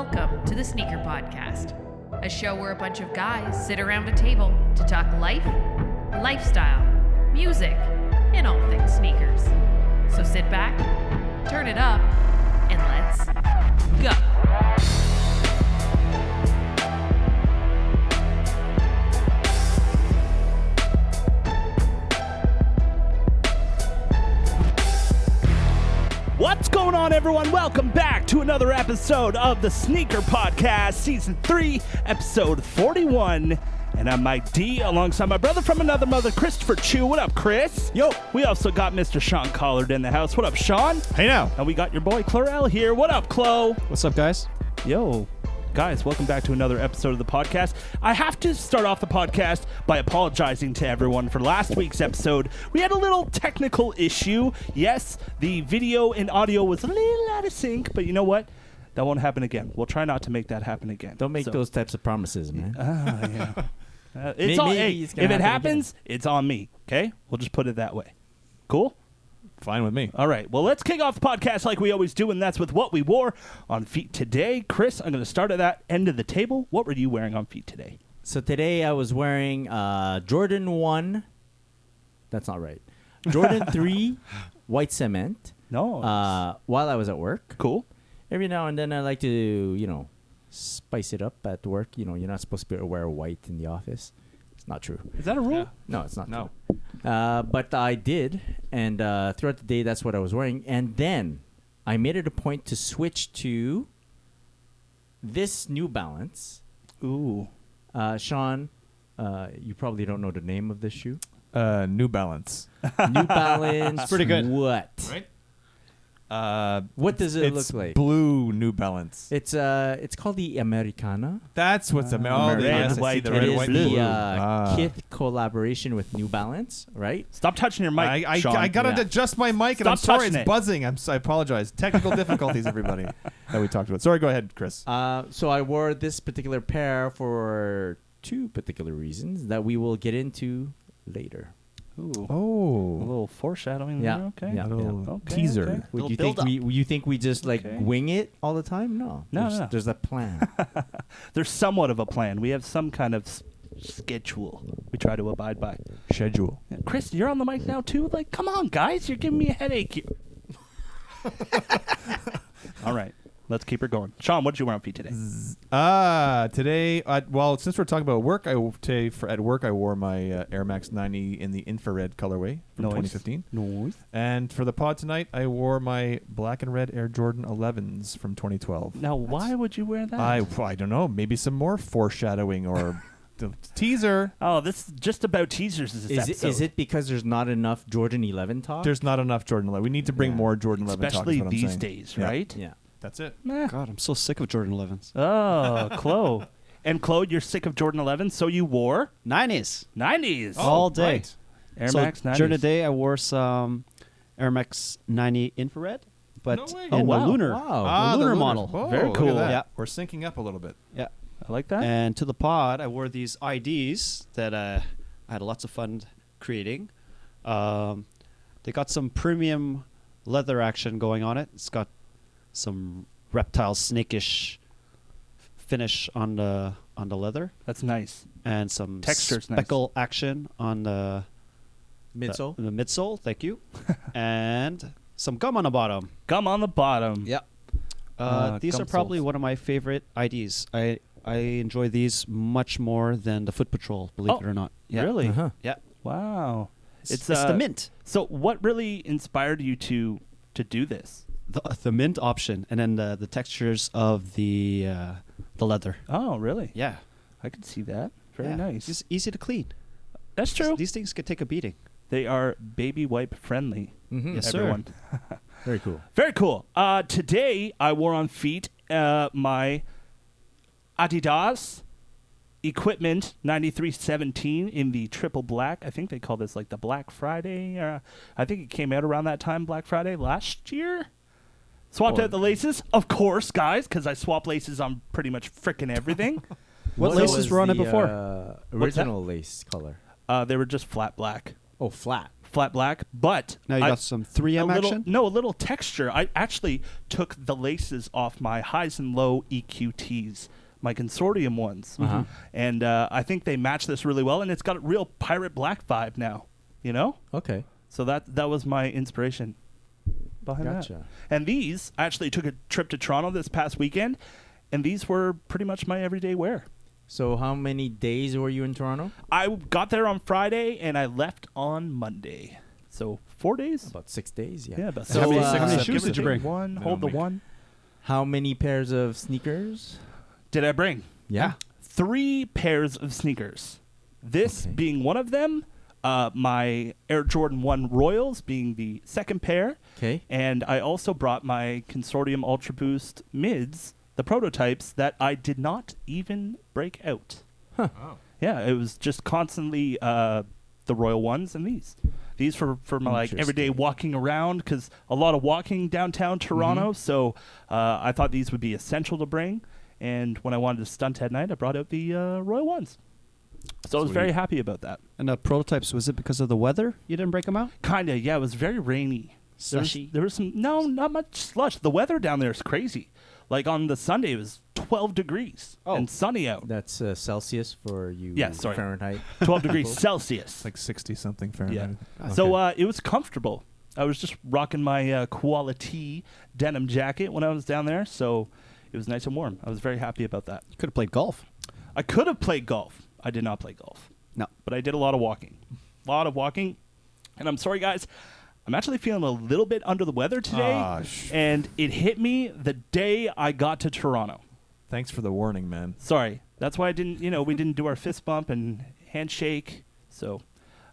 Welcome to the Sneaker Podcast, a show where a bunch of guys sit around a table to talk life, lifestyle, music, and all things sneakers. So sit back, turn it up, and let's go. What's going on, everyone? Welcome back to another episode of the Sneaker Podcast, Season 3, Episode 41. And I'm Mike D, alongside my brother from another mother, Christopher Chu. What up, Chris? Yo. We also got Mr. Sean Collard in the house. What up, Sean? Hey now. And we got your boy, Clarell, here. What up, Chloe? What's up, guys? Yo. Guys, welcome back to another episode of the podcast. I have to start off the podcast by apologizing to everyone for last week's episode. We had a little technical issue. Yes, the video and audio was a little out of sync, but you know what? That won't happen again. We'll try not to make that happen again. Don't make those types of promises, man. Yeah. If Maybe it happens, it's on me, okay? We'll just put it that way. Cool? Fine with me. All right, well, let's kick off the podcast like we always do, and that's with what we wore on feet today. Chris, I'm going to start at that end of the table. What were you wearing on feet today? So today I was wearing Jordan 1. That's not right. Jordan 3 white cement. No. While I was at work. Cool. Every now and then I like to, spice it up at work. You're not supposed to wear white in the office. It's not true. Is that a rule? No, it's not No. true. But I did, and throughout the day, that's what I was wearing. And then I made it a point to switch to this New Balance. Ooh. Sean, you probably don't know the name of this shoe. New Balance. New Balance. Pretty good. What? Right? What does it it's look like? Blue New Balance. It's called the Americana. That's what's the red, yes, I see white, the red, It red, is white, the blue. Kith collaboration with New Balance, right? Stop touching your mic, Sean. I gotta Yeah. adjust my mic, and Stop I'm sorry, touching it's it. buzzing. I apologize. Technical difficulties, everybody, that we talked about. Sorry, go ahead, Chris. So I wore this particular pair for two particular reasons that we will get into later. Ooh. A Oh, little foreshadowing Yeah. there. Okay. Yeah. little Okay, teaser. okay. Would you think we just Okay. wing it all the time? No. No. There's a plan. There's somewhat of a plan. We have some kind of schedule we try to abide by. Schedule. Yeah, Chris, you're on the mic now, too? Like, come on, guys. You're giving me a headache here. All right. Let's keep her going. Sean, what did you wear on feet today? Today, well, since we're talking about work, at work I wore my Air Max 90 in the infrared colorway from 2015. Nice. And for the pod tonight, I wore my black and red Air Jordan 11s from 2012. Now, why would you wear that? I don't know. Maybe some more foreshadowing or the teaser. Oh, this is just about teasers. Is it because there's not enough Jordan 11 talk? There's not enough Jordan 11. We need to bring Yeah. more Jordan 11 Especially talk, is what I'm these saying. days, Yeah. right? Yeah. That's it. Meh. God, I'm so sick of Jordan 11s. Oh, Chloe. And Chloe, you're sick of Jordan 11, so you wore 90s. 90s. All day. Right. Air so Max 90s. during the day, I wore some Air Max 90 infrared, but No way. in Oh, the wow. lunar, Wow. the lunar lunars. model. Whoa, Very look cool. at that. Yeah. We're syncing up a little bit. Yeah. I like that. And to the pod, I wore these IDs that I had lots of fun creating. They got some premium leather action going on it. It's got some reptile snakish finish on the leather That's nice. and some Texture's nice. speckle action on the Midsole? The midsole, thank you. And some gum on the bottom. Gum on the bottom. Yeah. These gum are probably soles. one of my favorite IDs. I enjoy these much more than the Foot Patrol, believe it or not. Yeah. Really? Uh-huh. Yeah. Wow. It's the mint. So what really inspired you to do this? The mint option, and then the textures of the leather. Oh, really? Yeah. I could see that. Very Yeah. nice. It's easy to clean. That's true. These things could take a beating. They are baby wipe friendly. Mhm. Yes, sir. everyone. Very cool. Very cool. Today I wore on feet my Adidas Equipment 9317 in the triple black. I think they call this like the Black Friday. I think it came out around that time, Black Friday last year. Swapped out the laces, of course, guys, because I swap laces on pretty much frickin' everything. What So laces was were on it the, before? Original lace color. They were just flat black. Oh, flat. flat black, but Now you I- got some 3M action? No, a little texture. I actually took the laces off my highs and low EQTs, my consortium ones, Uh-huh. and I think they match this really well. And it's got a real pirate black vibe now. You know, Okay. so that was my inspiration behind Gotcha. that. And these, I actually took a trip to Toronto this past weekend, and these were pretty much my everyday wear. So how many days were you in Toronto? I got there on Friday and I left on Monday. So 4 days. About 6 days. Yeah. Yeah, about So, six days. how many Give shoes or did you take bring? One. Hold the one. How many pairs of sneakers? Did I bring? Yeah. 3 pairs of sneakers. This Okay. being one of them. My Air Jordan 1 Royals being the second pair. Okay. And I also brought my Consortium Ultra Boost mids, the prototypes that I did not even break out. Huh. Yeah, it was just constantly the Royal ones and these. These for my like everyday Interesting. walking around, because a lot of walking downtown Toronto. So I thought these would be essential to bring. And when I wanted to stunt at night, I brought out the Royal ones. So I was very happy about that. And the prototypes, was it because of the weather you didn't break them out? Kinda, yeah. It was very rainy. Slushy? There was some not much slush. The weather down there is crazy. Like on the Sunday, it was 12 degrees and sunny out. That's Celsius for you. Yeah, sorry. Fahrenheit. 12 degrees Celsius. It's like 60 something Yeah. Fahrenheit. So it was comfortable. I was just rocking my quality denim jacket when I was down there, so it was nice and warm. I was very happy about that. You could have played golf. I could have played golf. I did not play golf. No. But I did a lot of walking. And I'm sorry, guys. I'm actually feeling a little bit under the weather today. And it hit me the day I got to Toronto. Thanks for the warning, man. Sorry. That's why I didn't, we didn't do our fist bump and handshake. So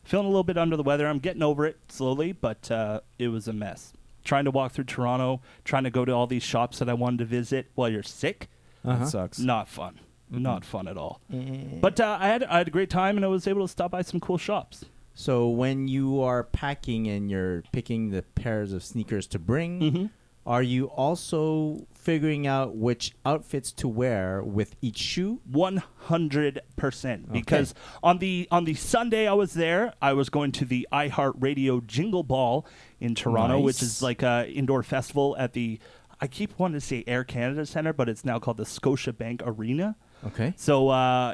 feeling a little bit under the weather. I'm getting over it slowly, but it was a mess. Trying to walk through Toronto, trying to go to all these shops that I wanted to visit while you're sick. That sucks. Not fun. Not fun at all. But I had a great time, and I was able to stop by some cool shops. So when you are packing and you're picking the pairs of sneakers to bring, are you also figuring out which outfits to wear with each shoe? 100%. Because on the Sunday I was there, I was going to the iHeartRadio Jingle Ball in Toronto, which is like a indoor festival at the, I keep wanting to say Air Canada Centre, but it's now called the Scotiabank Arena. Okay. So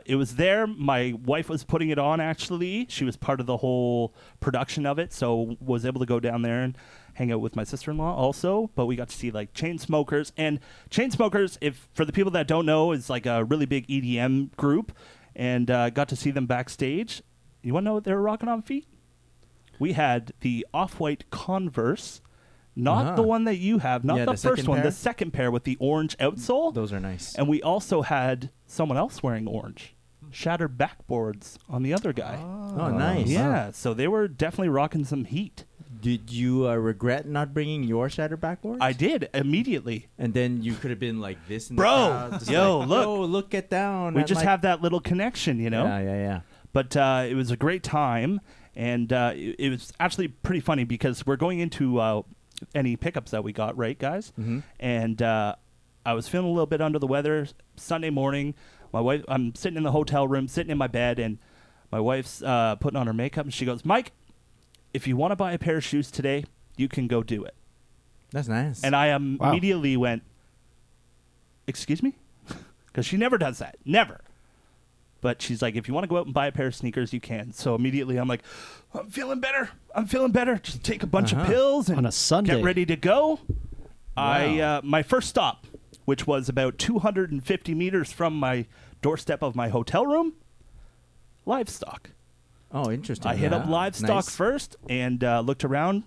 it was there. My wife was putting it on, actually. She was part of the whole production of it, so was able to go down there and hang out with my sister-in-law also. But we got to see, like, Chainsmokers. And Chainsmokers, if for the people that don't know, is like a really big EDM group. And got to see them backstage. You want to know what they were rocking on feet? We had the Off-White Converse. Not the one that you have, not Yeah, the the first second one, pair? the second pair with the orange outsole. Those are nice. And we also had someone else wearing orange. Shattered backboards on the other guy. Oh, nice. Yeah, so they were definitely rocking some heat. Did you regret not bringing your shatter backboards? I did immediately. And then you could have been like this in Bro, the crowd. Just yo, like, look. Yo, look at down. We at just my- have that little connection, you know? Yeah. But it was a great time. And it was actually pretty funny because we're going into any pickups that we got, right, guys? Mm-hmm. And I was feeling a little bit under the weather Sunday morning. My wife, I'm sitting in the hotel room, sitting in my bed, and my wife's putting on her makeup, and she goes, "Mike, if you want to buy a pair of shoes today, you can go do it." That's nice. And I immediately went, "Excuse me?" Because she never does that. Never. But she's like, if you want to go out and buy a pair of sneakers, you can. So immediately I'm like, I'm feeling better. Just take a bunch of pills and On a Sunday. get ready to go. My first stop, which was about 250 meters from my doorstep of my hotel room, Livestock. Oh, interesting. I hit up Yeah. Livestock Nice. first and looked around.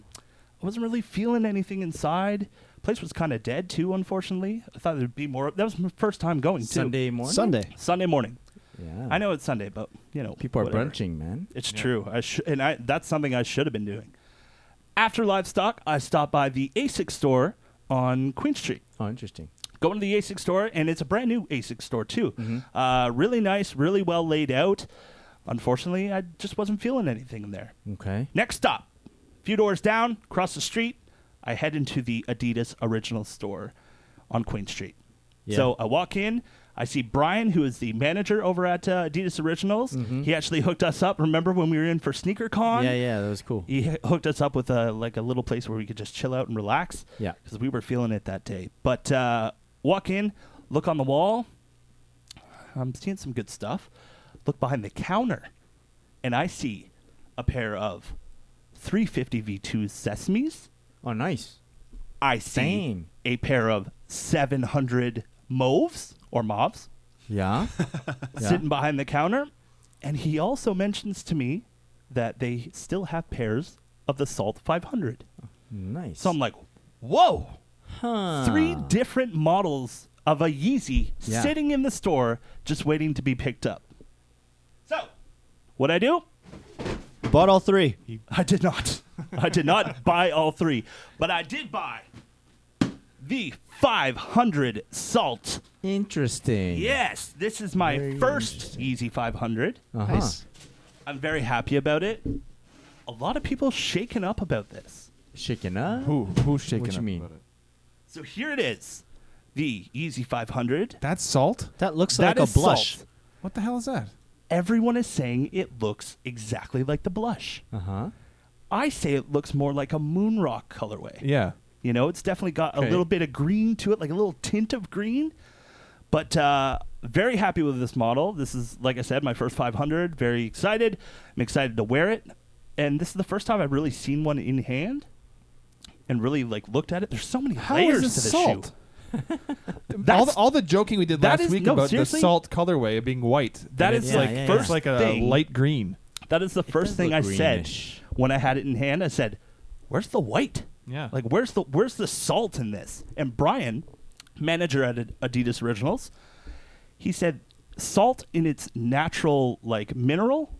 I wasn't really feeling anything inside. Place was kind of dead too, unfortunately. I thought there'd be more. That was my first time going too. Sunday morning. Sunday morning. Yeah. I know it's Sunday, but People are whatever. brunching, man. It's true. That's something I should have been doing. After Livestock, I stopped by the ASIC store on Queen Street. Oh, interesting. Going to the ASIC store, and it's a brand new ASIC store too. Mm-hmm. Really nice, really well laid out. Unfortunately, I just wasn't feeling anything in there. Okay. Next stop, a few doors down, across the street, I head into the Adidas Original store on Queen Street. Yeah. So I walk in, I see Brian, who is the manager over at Adidas Originals. He actually hooked us up. Remember when we were in for SneakerCon? Yeah, that was cool. He hooked us up with a little place where we could just chill out and relax. Yeah. Because we were feeling it that day. But walk in, look on the wall. I'm seeing some good stuff. Look behind the counter, and I see a pair of 350 V2 Sesames. Oh, nice. I see Same. a pair of 700 Mauves or Mauves Yeah. sitting behind the counter. And he also mentions to me that they still have pairs of the Salt 500. Nice. So I'm like, whoa, Huh. 3 different models of a Yeezy Yeah. sitting in the store just waiting to be picked up. So, what'd I do? Bought all 3. I did not. I did not buy all 3, but I did buy the 500 Salt. Interesting. Yes, this is my Very first Yeezy 500. Uh-huh. Nice. I'm very happy about it. A lot of people shaken up about this. Shaking up? Who's shaking What you up mean? about it? So here it is, the Yeezy 500. That's salt? That looks That like a is blush. Salt. What the hell is that? Everyone is saying it looks exactly like the blush. Uh-huh. I say it looks more like a moon rock colorway. Yeah. You know, it's definitely got a Okay. little bit of green to it, like a little tint of green. But very happy with this model. This is, like I said, my first 500. Very excited. I'm excited to wear it. And this is the first time I've really seen one in hand and really looked at it. There's so many How layers is to this this salt? shoe. All the joking we did that last is- week no, about the seriously? salt colorway being white. That and is it's Yeah, like yeah, first yeah. like a thing. light green. That is the first does thing I look said greenish. when I had it in hand. I said, "Where's the white? Yeah. Like, where's the salt in this?" And Brian, manager at Adidas Originals, he said, "Salt in its natural mineral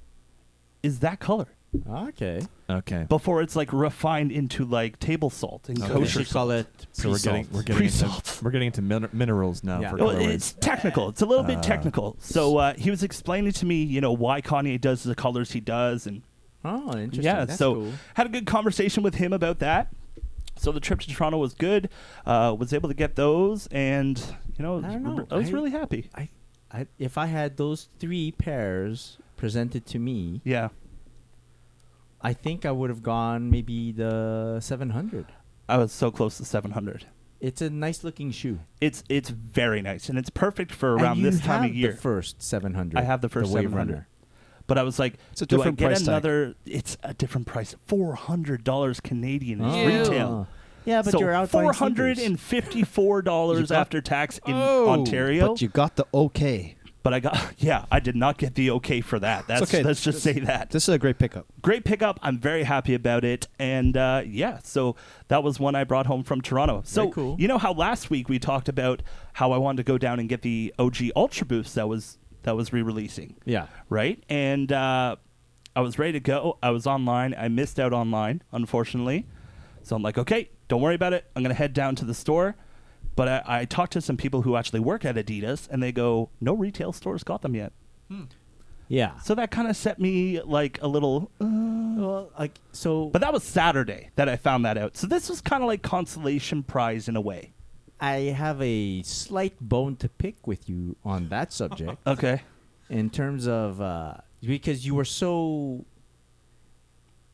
is that color Okay. Okay. before it's refined into table salt and Okay. We kosher should call salt." it So we're getting Pre-salt. into minerals now Yeah. for Well, colorways. it's technical. It's a little bit technical. So he was explaining to me, why Kanye does the colors he does, and Oh, interesting. yeah, That's so cool. had a good conversation with him about that. So the trip to Toronto was good. Was able to get those, and I don't know. I was really happy. If I had those 3 pairs presented to me, Yeah, I think I would have gone maybe the 700. I was so close to 700. It's a nice looking shoe. It's very nice, and it's perfect for And around you this time have of year. The first 700. I have the first Wave 700. Runner. But I was like, It's a do I different get price tag. another? It's a different price. $400 Canadian is Oh. retail. Yeah, but so you're out buying sneakers. $454 after tax in Ontario. But you got the okay. But I did not get the okay for that. That's okay. Let's just say that. This is a great pickup. Great pickup. I'm very happy about it. And so that was one I brought home from Toronto. So Very cool. you know how last week we talked about how I wanted to go down and get the OG Ultra Boost that was re-releasing, Yeah. right? And I was ready to go. I was online. I missed out online, unfortunately. So I'm like, okay, don't worry about it. I'm going to head down to the store. But I talked to some people who actually work at Adidas, and they go, no retail stores got them yet. Yeah. So that kind of set me a little... Well, But that was Saturday that I found that out. So this was kind of like consolation prize in a way. I have a slight bone to pick with you on that subject Okay. in terms of because you were so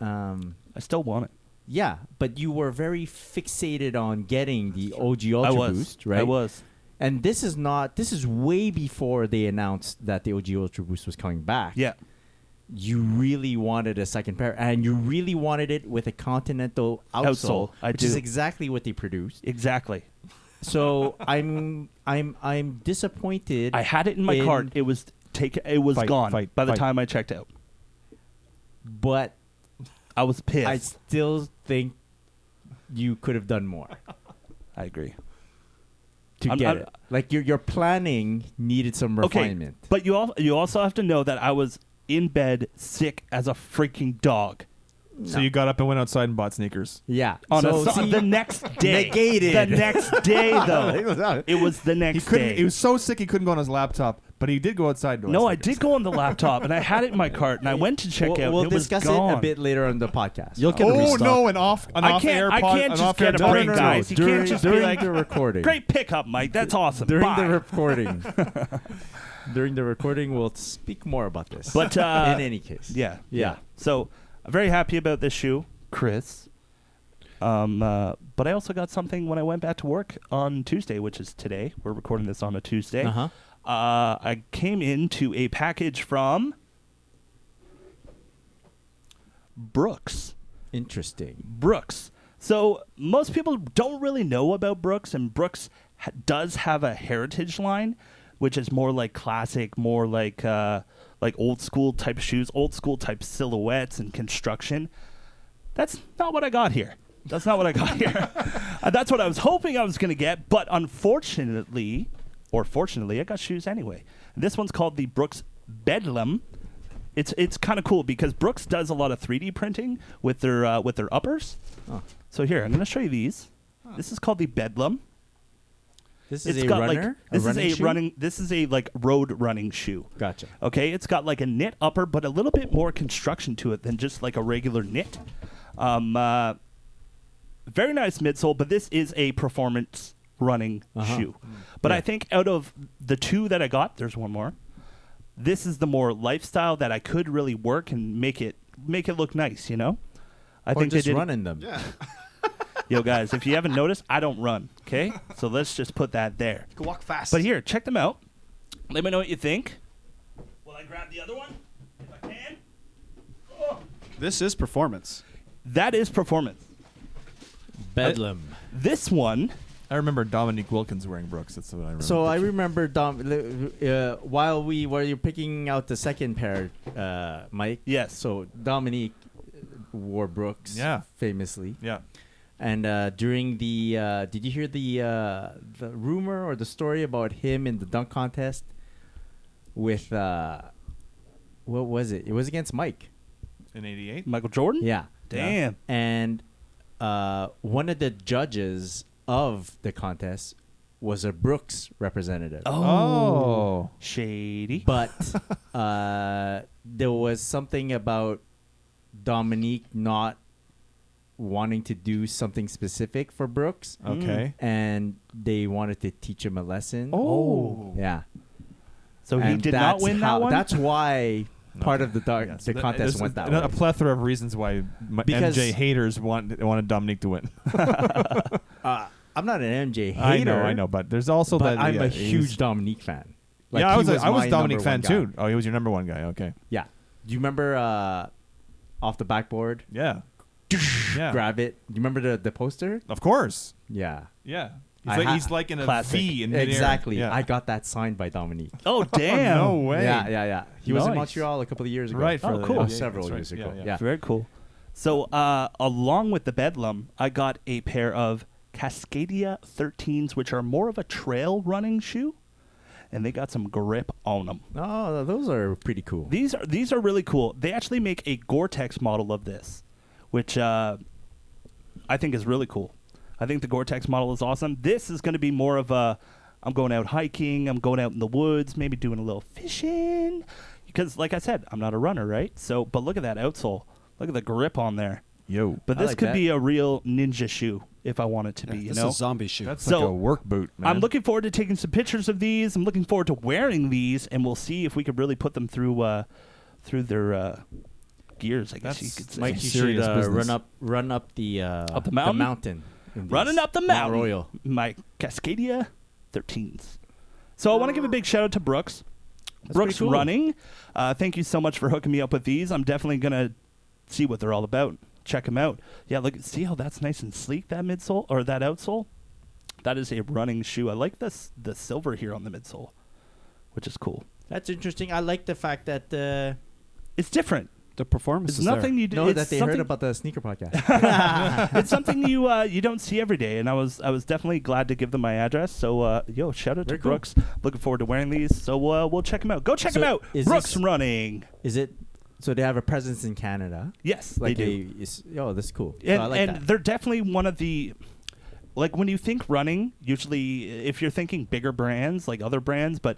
I still want it. yeah, but you were very fixated on getting the OG Ultra Boost, right? I was. And this is way before they announced that the OG Ultra Boost was coming back. Yeah. You really wanted a second pair, and you really wanted it with a Continental outsole, I which is do. exactly what they produced. Exactly. So I'm disappointed. I had it in my cart. It was gone by the fight. time I checked out. but I was pissed. I still think you could have done more I agree. to I'm- get I'm- it. Like your planning needed some refinement. Okay, but you also have to know that I was in bed sick as a freaking dog. So you got up and went outside and bought sneakers. Yeah. The next day. Negated. The next day, though. It was the next day. He was so sick he couldn't go on his laptop. But he did go outside. No, I did go on the laptop, and I had it in my cart, and I went to check out. We'll It was discuss gone. it a bit later on the podcast. You'll get a Oh restock. no, an off-air I pod, can't an just off-air get a pod. break, guys. You can't just be during like, the recording. great pickup, Mike. That's awesome. During Bye. the recording. During the recording, we'll speak more about this. But in any case, yeah. Yeah. So I'm very happy about this shoe, Chris. But I also got something when I went back to work on Tuesday, which is today. We're recording this on a Tuesday. Uh-huh. I came into a package from Brooks. Interesting. Brooks. So most people don't really know about Brooks, and Brooks does have a heritage line, which is more like classic, more like old school type shoes, old school type silhouettes and construction. That's not what I got here. That's not what I got here. That's what I was hoping I was going to get, but unfortunately, or fortunately, I got shoes anyway. And this one's called the Brooks Bedlam. It's kind of cool because Brooks does a lot of 3D printing with their uppers. Oh. So here, I'm going to show you these. This is called the Bedlam. This is It's a got runner. This is a like road running shoe. Gotcha. Okay, it's got like a knit upper, but a little bit more construction to it than just like a regular knit. Very nice midsole, but this is a performance running shoe. But Yeah. I think out of the two that I got, there's one more. This is the more lifestyle that I could really work and make it look nice. You know, I Or think just they did. running them. Yeah. Yo, guys, if you haven't noticed, I don't run. Okay, so let's just put that there. You can walk fast. But here, check them out. Let me know what you think. Will I grab the other one if I can? Oh. This is performance. That is performance. Bedlam. This one. I remember Dominique Wilkins wearing Brooks. That's what I remember. So I remember while you're picking out the second pair, Mike. Yes. So Dominique wore Brooks. Yeah. Famously. Yeah. And during the, did you hear the rumor or the story about him in the dunk contest with what was it? It was against Mike. In '88. Michael Jordan? Yeah. Damn. And one of the judges of the contest was a Brooks representative. Oh. Shady. But there was something about Dominique not wanting to do something specific for Brooks. Okay. And they wanted to teach him a lesson. Oh. Yeah. So he And did not that's win how- that one? That's why part of the Yeah, so the contest there's went that a way. plethora of reasons why Because- MJ haters wanted Dominique to win. I'm not an MJ hater. I know, but there's also But that. I'm yeah, a he's- huge Dominique fan. Like, yeah, I he was I was my Dominique number fan one guy. too. Oh, he was your number one guy. Okay. Yeah. Do you remember off the backboard? Yeah. Yeah. Grab it. Do you remember the poster? Of course. Yeah. Yeah. I He's like in a Classic. V in midair. Exactly. Yeah. I got that signed by Dominique. Oh, damn. No way. Yeah. He was in Nice. Montreal a couple of years ago. Right. Oh, for cool. yeah, Several that's years right. ago. Yeah, Yeah. Very cool. So, along with the Bedlam, I got a pair of Cascadia 13s, which are more of a trail running shoe, and they got some grip on them. Oh, those are pretty cool. These are really cool. They actually make a Gore-Tex model of this, which I think is really cool. I think the Gore-Tex model is awesome. This is going to be more of a, I'm going out hiking, I'm going out in the woods, maybe doing a little fishing. Because, like I said, I'm not a runner, right? So, but look at that outsole. Look at the grip on there. Yo. But I this like could that. be a real ninja shoe if I want it to be, you This know? is a zombie shoe. That's So, like a work boot, man. I'm looking forward to taking some pictures of these. I'm looking forward to wearing these, and we'll see if we could really put them through their gears, I guess you That's could say. Mike, you should serious business. run up the Up the mountain? in these. Running up the Mount mountain. Royal. My Cascadia 13s. So I want to give a big shout out to Brooks. That's Brooks pretty cool. Running. Thank you so much for hooking me up with these. I'm definitely going to see what they're all about. Check them out. Yeah, look, see how that's nice and sleek, that midsole, or that outsole? That is a running shoe. I like the silver here on the midsole, which is cool. That's interesting. I like the fact that It's different. The performance It's is nothing you do. know it's that they something- heard about the sneaker podcast. It's something you don't see every day, and I was definitely glad to give them my address. So yo, shout out Very to cool. Brooks. Looking forward to wearing these. So we'll check them out. Go check So them out. is Brooks this- Running. Is it? So they have a presence in Canada. Yes, Like they do. that's cool. So And, I like and that. they're definitely one of the, like when you think running, usually if you're thinking bigger brands like other brands, but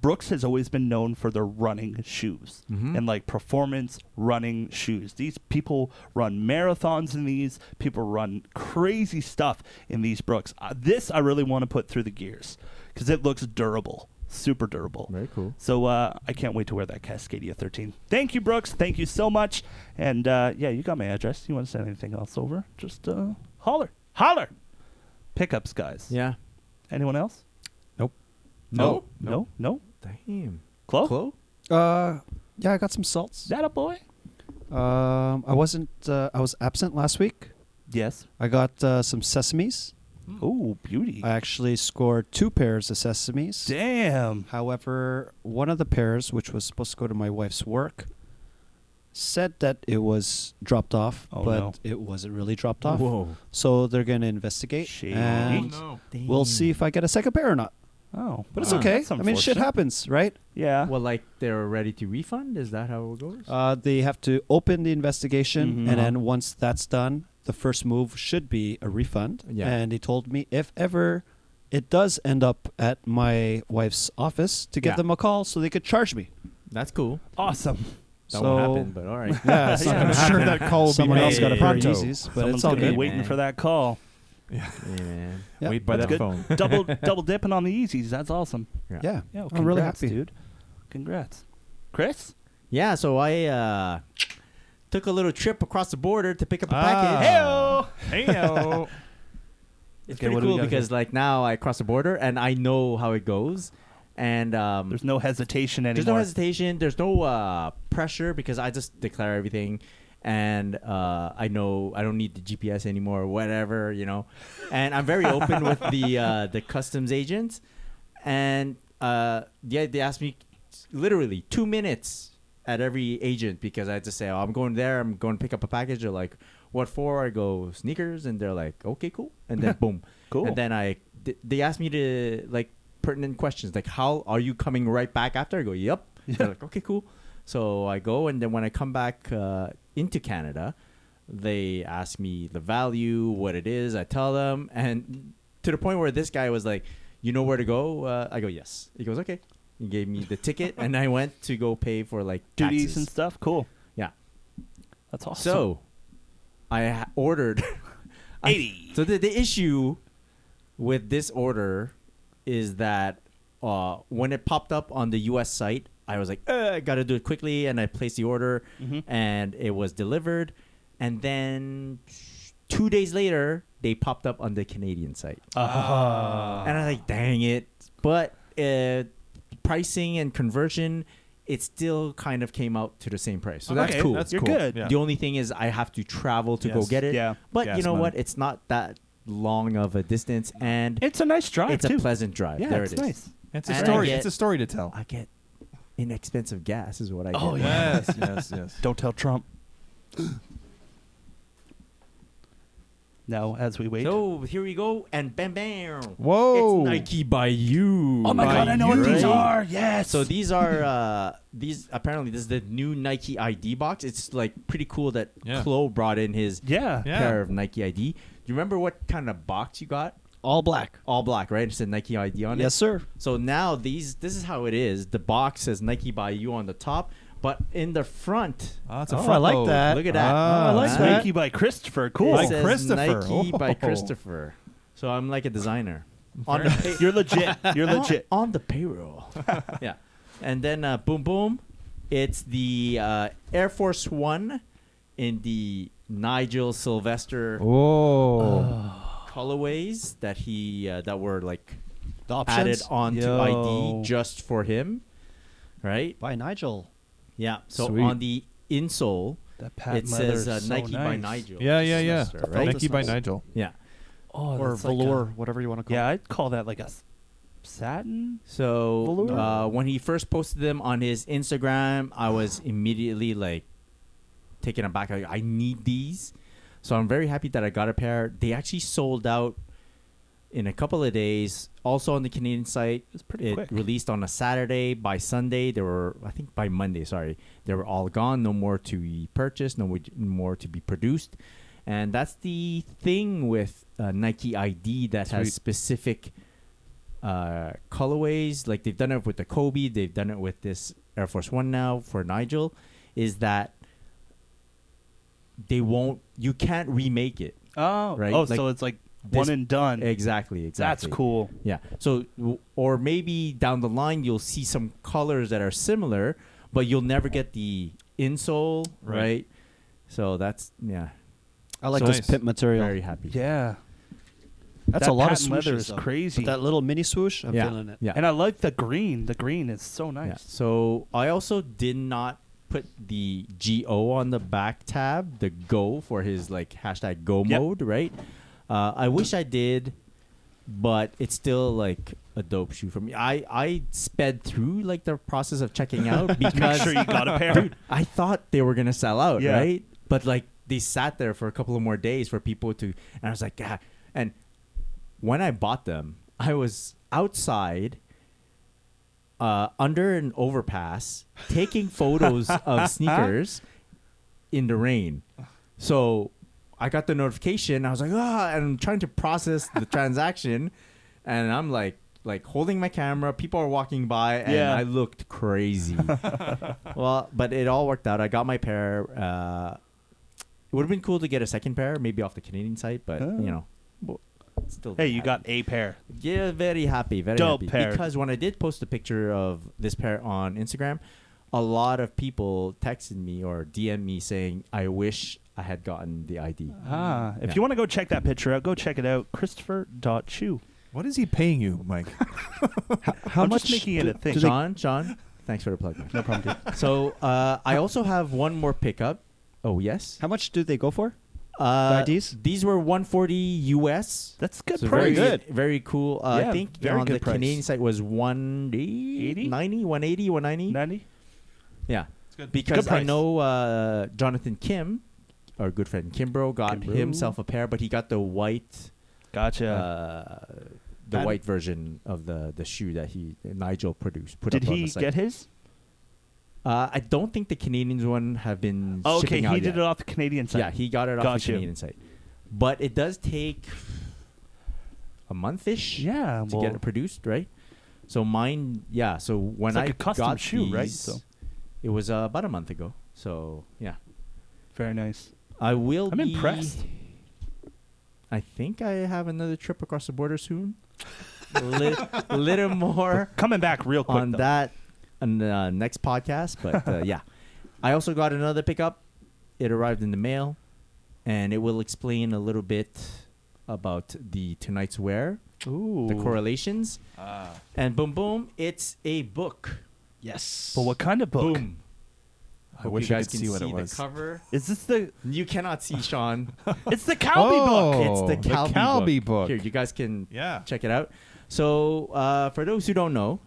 Brooks has always been known for their running shoes and like performance running shoes. These people run marathons in these. People run crazy stuff in these Brooks. This I really want to put through the gears because it looks durable. Super durable. Very cool. So I can't wait to wear that Cascadia 13. Thank you, Brooks. Thank you so much. And yeah, you got my address. You want to send anything else over? Just holler. Holler. Pickups, guys. Yeah. Anyone else? No. No? Damn. Chloe? Yeah, I got some salts. Is that a boy? I was absent last week. Yes. I got some sesames. Ooh, beauty. I actually scored 2 pairs of sesames. Damn. However, one of the pairs, which was supposed to go to my wife's work, said that it was dropped off, Oh, but no. it wasn't really dropped off. Whoa. So they're going to investigate, Shady. and we'll see if I get a second pair or not. Oh. But it's wow. okay. That's I mean, shit unfortunate. happens, right? Yeah. Well, like they're ready to refund? Is that how it goes? They have to open the investigation, Mhm. and then once that's done, the first move should be a refund. Yeah. And he told me if ever it does end up at my wife's office, to give Yeah. them a call so they could charge me. That's cool. Awesome. That So- won't happen, but all right. Yeah, it's not Yeah. going to I'm sure happen. that call will be Someone else made got a pair of pronto. Yeezys, but Someone's it's all gonna be good. waiting man. for that call. Yeah, man. Yeah, Wait by That's that good. phone. double dipping on the Yeezys. That's awesome. Yeah, Yeah, well, I'm really congrats, happy. dude. Congrats. Chris? Yeah, so I took a little trip across the border to pick up a Ah. package. Heyo! Heyo. It's Okay, pretty what do we cool got because like now I cross the border and I know how it goes, and There's no hesitation anymore. there's no hesitation. There's no pressure because I just declare everything, and I know I don't need the GPS anymore or whatever, you know. And I'm very open with the customs agents, and yeah, they asked me literally 2 minutes at every agent because I just say, oh, I'm going there. I'm going to pick up a package. They're like, what for? I go sneakers, and they're like, okay, cool. And then boom. Cool. And then they asked me to like pertinent questions like, how are you coming right back after? I go, yep. They're like, okay, cool. So I go, and then when I come back into Canada, they ask me the value, what it is. I tell them, and to the point where this guy was like, you know where to go? I go, yes. He goes, okay. He gave me the ticket, and I went to go pay for like duties taxes. and stuff. Cool. Yeah. That's awesome. So I ordered 80. So the issue with this order is that when it popped up on the U.S. site, I was like, I got to do it quickly, and I placed the order, and it was delivered. And then 2 days later, they popped up on the Canadian site. And I was like, dang it. But pricing and conversion, it still kind of came out to the same price. So that's Okay, cool. That's You're cool. good. Yeah. The only thing is I have to travel to go Yes. get it. Yeah. But Gas you know money. what? It's not that long of a distance, and It's a nice drive, it's too. a pleasant drive. Yeah, there it's it is. nice. It's a And I story. get- It's a story to tell. I get inexpensive gas is what I get. Oh, yeah. Yes. Don't tell Trump. Now, as we wait. So here we go, and bam, bam. Whoa. It's Nike by you. Oh my God, I know what Right? these are. Yes. So these are these apparently this is the new Nike ID box. It's like pretty cool that Yeah. Chloe brought in his Yeah. Yeah. pair of Nike ID. Do you remember what kind of box you got? All black. All black, right? It said Nike ID on it. Yes, sir. So now this is how it is. The box says Nike by you on the top, but in the front, Oh, it's a Oh, front I like load. that. look at that. Ah, I like It's that. Nike by Christopher. Cool. It By says Christopher. Nike by Oh. Christopher. So I'm like a designer. On the pay- You're legit. You're legit. on the payroll. Yeah. And then boom boom, it's the Air Force One in the Nigel Sylvester Oh. colorways that he that were like The added options onto Yo. ID just for him, right? by Nigel. Yeah. So Sweet. on the insole, That patent it leather says is so Nike by nice. Nigel. Yeah. Right? felt Nike is by nice. Nigel. Yeah. Oh, Or that's like velour, whatever you want to call yeah, it. I'd call that like a satin. So Velour? when he first posted them on his Instagram, I was immediately like taken aback. Like, I need these. So I'm very happy that I got a pair. They actually sold out in a couple of days. Also on the Canadian site, It's pretty it quick. released on a Saturday. By Sunday, they were, I think by Monday, sorry, they were all gone. No more to be purchased, no more to be produced. And that's the thing with Nike ID that has Sweet. specific colorways, like they've done it with the Kobe, they've done it with this Air Force One now for Nigel, is that you can't remake it. Oh, Right? Oh, Like so it's like this- one and done. Exactly. That's cool. Yeah. So, or maybe down the line, you'll see some colors that are similar, but you'll never get the insole, right? So that's, yeah. I like So this nice. pip material. Very happy. Yeah. That's That a lot of patent leather swooshes, is though. crazy. But that little mini swoosh, I'm yeah. feeling it. Yeah. And I like the green. The green is so nice. Yeah. So I also did not put the GO on the back tab, the go for his like hashtag go Yep. mode, right? I wish I did, but it's still like a dope shoe for me. I sped through like the process of checking out Make because sure you got a pair. dude, I thought they were gonna sell out, Yeah. right? But like they sat there for a couple of more days for people to, and I was like, ah. And when I bought them, I was outside, under an overpass, taking photos of sneakers in the rain. So I got the notification. I was like, and I'm trying to process the transaction, and I'm like holding my camera. People are walking by, and Yeah. I looked crazy. Well, but it all worked out. I got my pair. It would have been cool to get a second pair, maybe off the Canadian site, but still. Hey, you happy. got a pair. Yeah, very happy, very Dope happy. pair. Because when I did post a picture of this pair on Instagram, a lot of people texted me or DM me saying, "I wish I had gotten the ID." If Yeah. you want to go check that picture out, go check it out. Christopher.chu. What is he paying you, Mike? I'm just making it a thing. Sean, thanks for the plug. Man. No problem, dude. So I also have one more pickup. Oh yes. How much do they go for? The IDs? These were $140 US. That's good So price. very very cool. Yeah, I think very on good the price. Canadian site was 180, 90, 180, 190. 90? Yeah. good. Because Good I price. know Jonathan Kim, our good friend Kimbro, got Kimbro. himself a pair, but he got the white, Gotcha. the And- white version of the shoe that Nigel put Did up on he the site. get his? I don't think the Canadian one have been Oh, okay, shipping out he did yet. it off the Canadian side. Yeah, he got it off Gotcha. the Canadian site, but it does take a month-ish Yeah, to well, get it produced, right? So mine, yeah. So when It's like I a custom got shoe, right? these, So- it was about a month ago. So yeah, very nice. I will. I'm be, impressed. I think I have another trip across the border soon. Little more Coming back real quick, on though. that on the next podcast, but yeah, I also got another pickup. It arrived in the mail, and it will explain a little bit about the tonight's wear, Ooh. the correlations, and boom, boom, it's a book. Yes. But what kind of book? Boom. I Hope wish you I guys could can see what it the was. cover. Is this the? You cannot see, Sean. It's the Calby book. It's the Calby book. Here, you guys can Yeah. check it out. So, for those who don't know,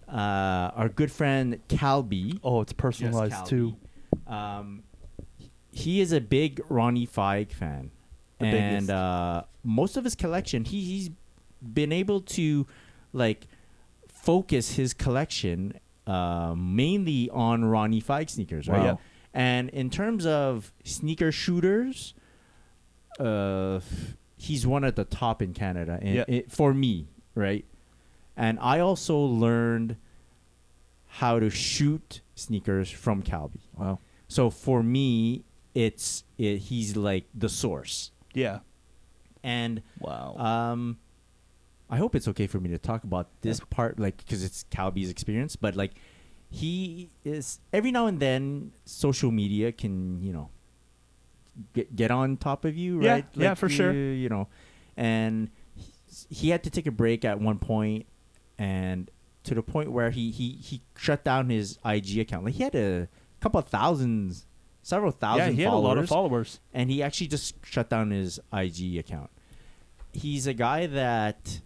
our good friend Calby, Oh, it's personalized Calby, too. he is a big Ronnie Feig fan, The and biggest. most of his collection, he's been able to like focus his collection mainly on Ronnie Feig sneakers, right? Wow. Yeah. And in terms of sneaker shooters, he's one at the top in Canada, and Yeah. for me, right? And I also learned how to shoot sneakers from Calby. Wow. So for me, he's like the source. Yeah. And Wow. I hope it's okay for me to talk about this part, like, because it's Calby's experience. But like, he is every now and then, social media can get on top of you, Yeah, right? yeah, Like, for sure. And he had to take a break at one point, and to the point where he shut down his IG account. Like he had a couple of thousands, several thousand. Yeah, he had a lot of followers. and he actually just shut down his IG account. He's a guy that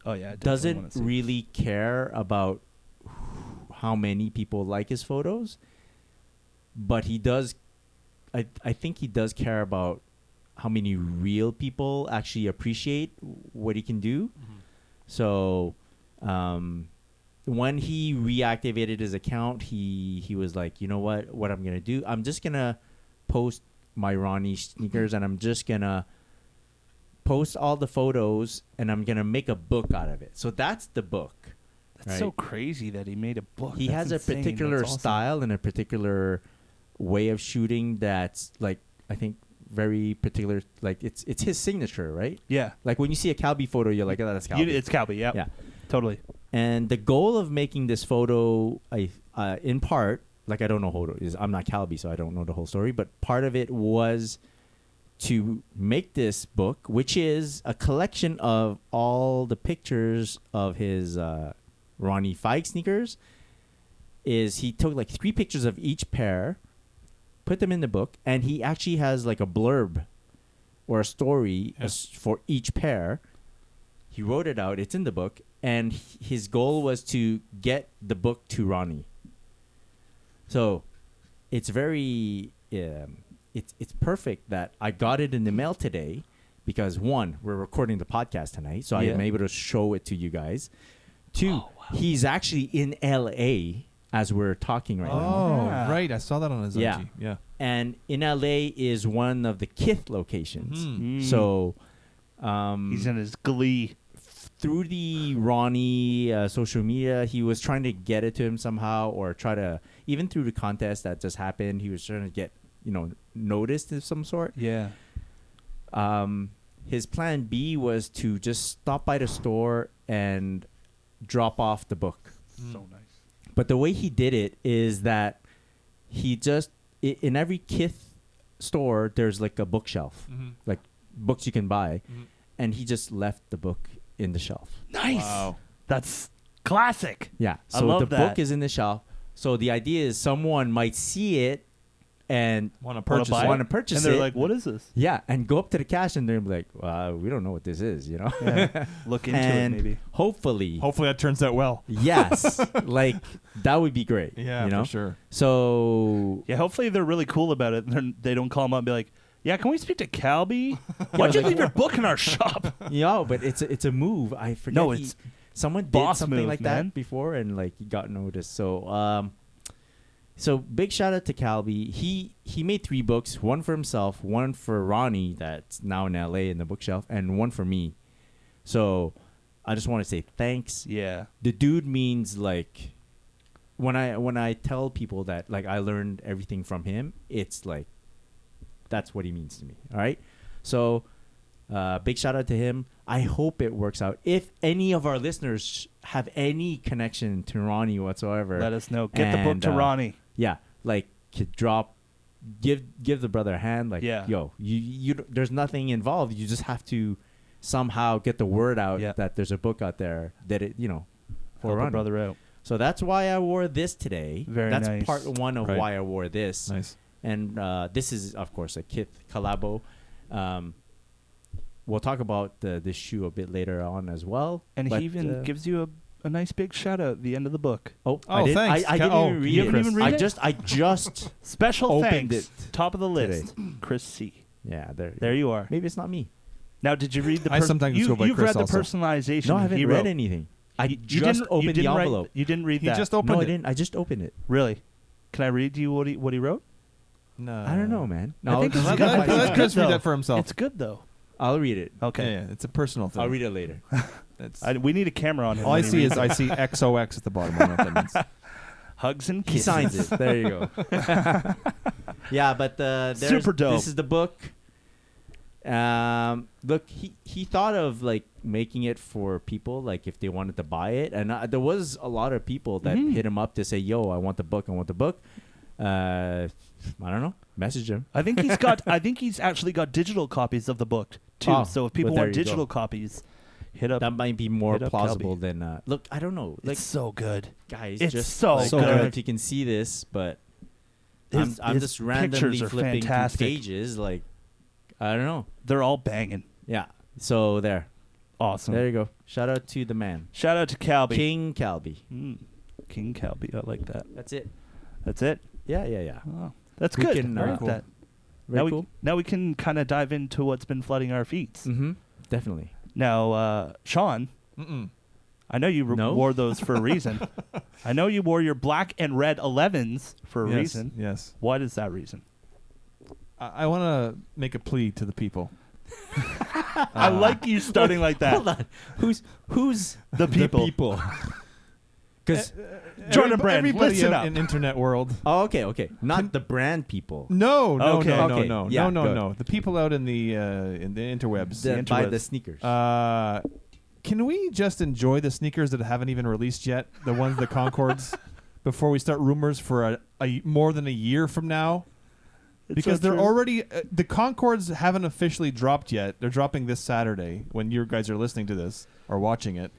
Oh yeah. I definitely wanna doesn't see. really care about how many people like his photos, but he does. I think he does care about how many real people actually appreciate what he can do. So, when he reactivated his account, he was like, you know what I'm gonna do? I'm just gonna post my Ronnie sneakers, and I'm just gonna post all the photos, and I'm gonna make a book out of it. So that's the book. That's so crazy that he made a book. He That's has insane. a particular That's awesome. style and a particular way of shooting that's like, I think, very particular. Like it's his signature, right? Yeah. Like when you see a Calby photo, you're like, oh, that's Calby. It's Calby, yeah. Yeah. Totally. And the goal of making this photo, in part, like I don't know who it is. I'm not Calby, so I don't know the whole story. But part of it was to make this book, which is a collection of all the pictures of his Ronnie Feig sneakers. Is he took like 3 pictures of each pair, put them in the book, and he actually has like a blurb or a story for each pair. He wrote it out. It's in the book. And his goal was to get the book to Ronnie. So it's very, it's perfect that I got it in the mail today because, 1, we're recording the podcast tonight, so I am able to show it to you guys. 2, he's actually in L.A. as we're talking right now. Oh, Yeah. right. I saw that on his Yeah. IG. Yeah. And in L.A. is one of the Kith locations. Mm. So He's in his glee. through the Ronnie social media, he was trying to get it to him somehow, or try to, even through the contest that just happened, he was trying to get, noticed of some sort. Yeah. His plan B was to just stop by the store and drop off the book. So nice. But the way he did it is that he just, in every Kith store, there's like a bookshelf, like books you can buy, and he just left the book in the shelf. Nice. Wow. That's classic. Yeah. I So love the that. book is in the shelf. So the idea is someone might see it and Want to Wanna purchase buy it? want to purchase And they're it. like, what is this? Yeah, and go up to the cash and they're like, well, we don't know what this is, Yeah. Look into and it, maybe. hopefully, Hopefully that turns out well. yes, like that would be great. Yeah, you know? for sure. So Yeah, hopefully they're really cool about it. And they don't call him up and be like, yeah, can we speak to Calby? Why'd you leave your book in our shop? but it's a move. I forget. No, it's someone did boss something move, like man. that before, and like he got noticed. So big shout out to Calby. He made 3 books, one for himself, one for Ronnie that's now in LA in the bookshelf, and one for me. So I just want to say thanks. Yeah. The dude means like when I tell people that like I learned everything from him, it's like that's what he means to me. All right. So big shout out to him. I hope it works out. If any of our listeners have any connection to Ronnie whatsoever, Let us know. Get the book to Ronnie. Yeah, like could give the brother a hand. Like, Yeah. yo, you there's nothing involved. You just have to somehow get the word out Yeah. that there's a book out there that it for Help a Ronnie. brother out. So that's why I wore this today. Very that's nice. part 1 of Right. why I wore this. Nice. And this is, of course, a Kith collabo. We'll talk about this shoe a bit later on as well. And but, he even gives you a nice big shout out at the end of the book. Oh, Oh, I didn't, thanks. I didn't Oh, even read you it. didn't even read it? I just Special Opened thanks. it Top of the list. Chris C. yeah. There you are. Maybe it's not me. Now, did you read the I sometimes go by you've Chris read the also. personalization No, I haven't he read wrote. anything. I You just didn't- opened the write- envelope. You didn't read He that. just opened No, I it. didn't. I just opened it. Really? Can I read you what he wrote? No. I don't know, man. I think it's Let, good. I let, think let it's Chris good, read though. that for himself. It's good though. I'll read it. Okay. Yeah, it's a personal thing. I'll read it later. That's, We need a camera on him. all I when he see reads is it. I see XOX at the bottom. I don't know what that means. Hugs and He kisses. signs it. There you go. Yeah, but Super dope. This is the book. Look, he thought of like making it for people, like if they wanted to buy it, and there was a lot of people that hit him up to say, "Yo, I want the book. I want the book." I don't know. Message him. I think he's got. I think he's actually got digital copies of the book too. Oh, So if people but there want you digital go. copies, hit up. That might be more hit up plausible Calby. than. Look, I don't know. Like It's so good. guys, it's just so like, I don't know good. if you can see this, but His- I'm his just randomly pictures are flipping through fantastic. pages. Like I don't know. They're all banging. Yeah. So there. Awesome. There you go. Shout out to the man, Shout out to Calby. King Calby. King Calby. I like that. That's it. That's it. Yeah. Oh, that's We good. can, I like cool. that. Very cool. Now we can kind of dive into what's been flooding our feeds. Mm-hmm. Definitely. Now, Sean, Mm-mm. I know you No? wore those for a reason. I know you wore your black and red 11s for a Yes, reason. Yes. What is that reason? I want to make a plea to the people. I like you starting like that. Hold on. Who's The people. The people. Because Jordan Brand, everybody listen out up. in internet world. okay, not the brand people. No, Okay. Okay, yeah, good. no. The people out in the interwebs. Buy interwebs. the sneakers. Can we just enjoy the sneakers that haven't even released yet? The ones, the Concords, before we start rumors for a more than a year from now? Because they're already the Concords haven't officially dropped yet. They're dropping this Saturday when you guys are listening to this or watching it.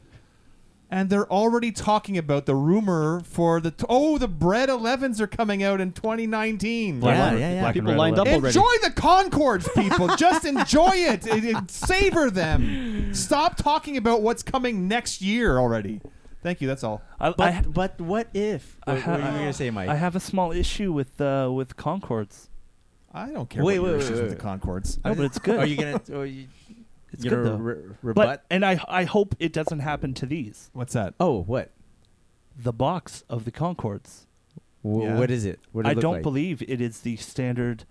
And they're already talking about the rumor for the Bread 11s are coming out in 2019. Yeah. People lined up already. Enjoy the Concords, people. Just enjoy it. Savor them. Stop talking about what's coming next year already. Thank you. That's all. But what if? I What ha- were you gonna say, Mike? I have a small issue with Concords. I don't care Wait, what your wait, issues wait, with the wait. Concords. No, but it's good. Are you gonna? It's you good know, though. rebut? But and I hope it doesn't happen to these. What's that? Oh, what? The box of the Concords. Yeah. What is it? What does I it look don't like? believe it is the standard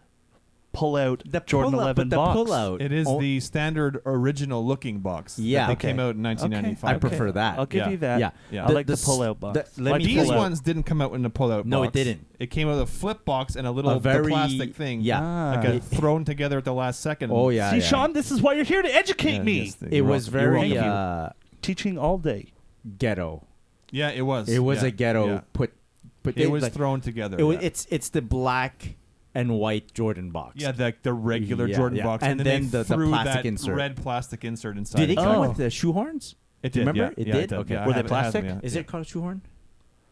pull-out the Jordan pull-out, 11 but box. the pull-out. It is the standard original looking box. Yeah. That Okay. came out in 1995. I prefer that. I'll give Yeah. you that. Yeah. Yeah. I like the s- pull-out box. let Like me These pull pull-out. ones didn't come out in a pull-out No, box. it didn't. It came out with a flip box and a little A very- plastic thing. Yeah. Ah. Like a thrown together at the last second. Oh yeah. See, yeah. Sean, this is why you're here to educate Yeah, me. yes, It you're was welcome. You're very welcome. Teaching all day. ghetto. Yeah, it was. It was Yeah. a ghetto. Yeah. Put. It was like, thrown together. It was, yeah. It's the black and white Jordan box. Yeah, the regular Yeah, Jordan yeah. box, And then then they the threw plastic that insert. red plastic insert inside. Did it come Oh. with the shoehorns? It did. Remember? Yeah. It Yeah, did? did. Okay. Yeah, Were I they have it- I have plastic? them, yeah. Is it called shoehorn?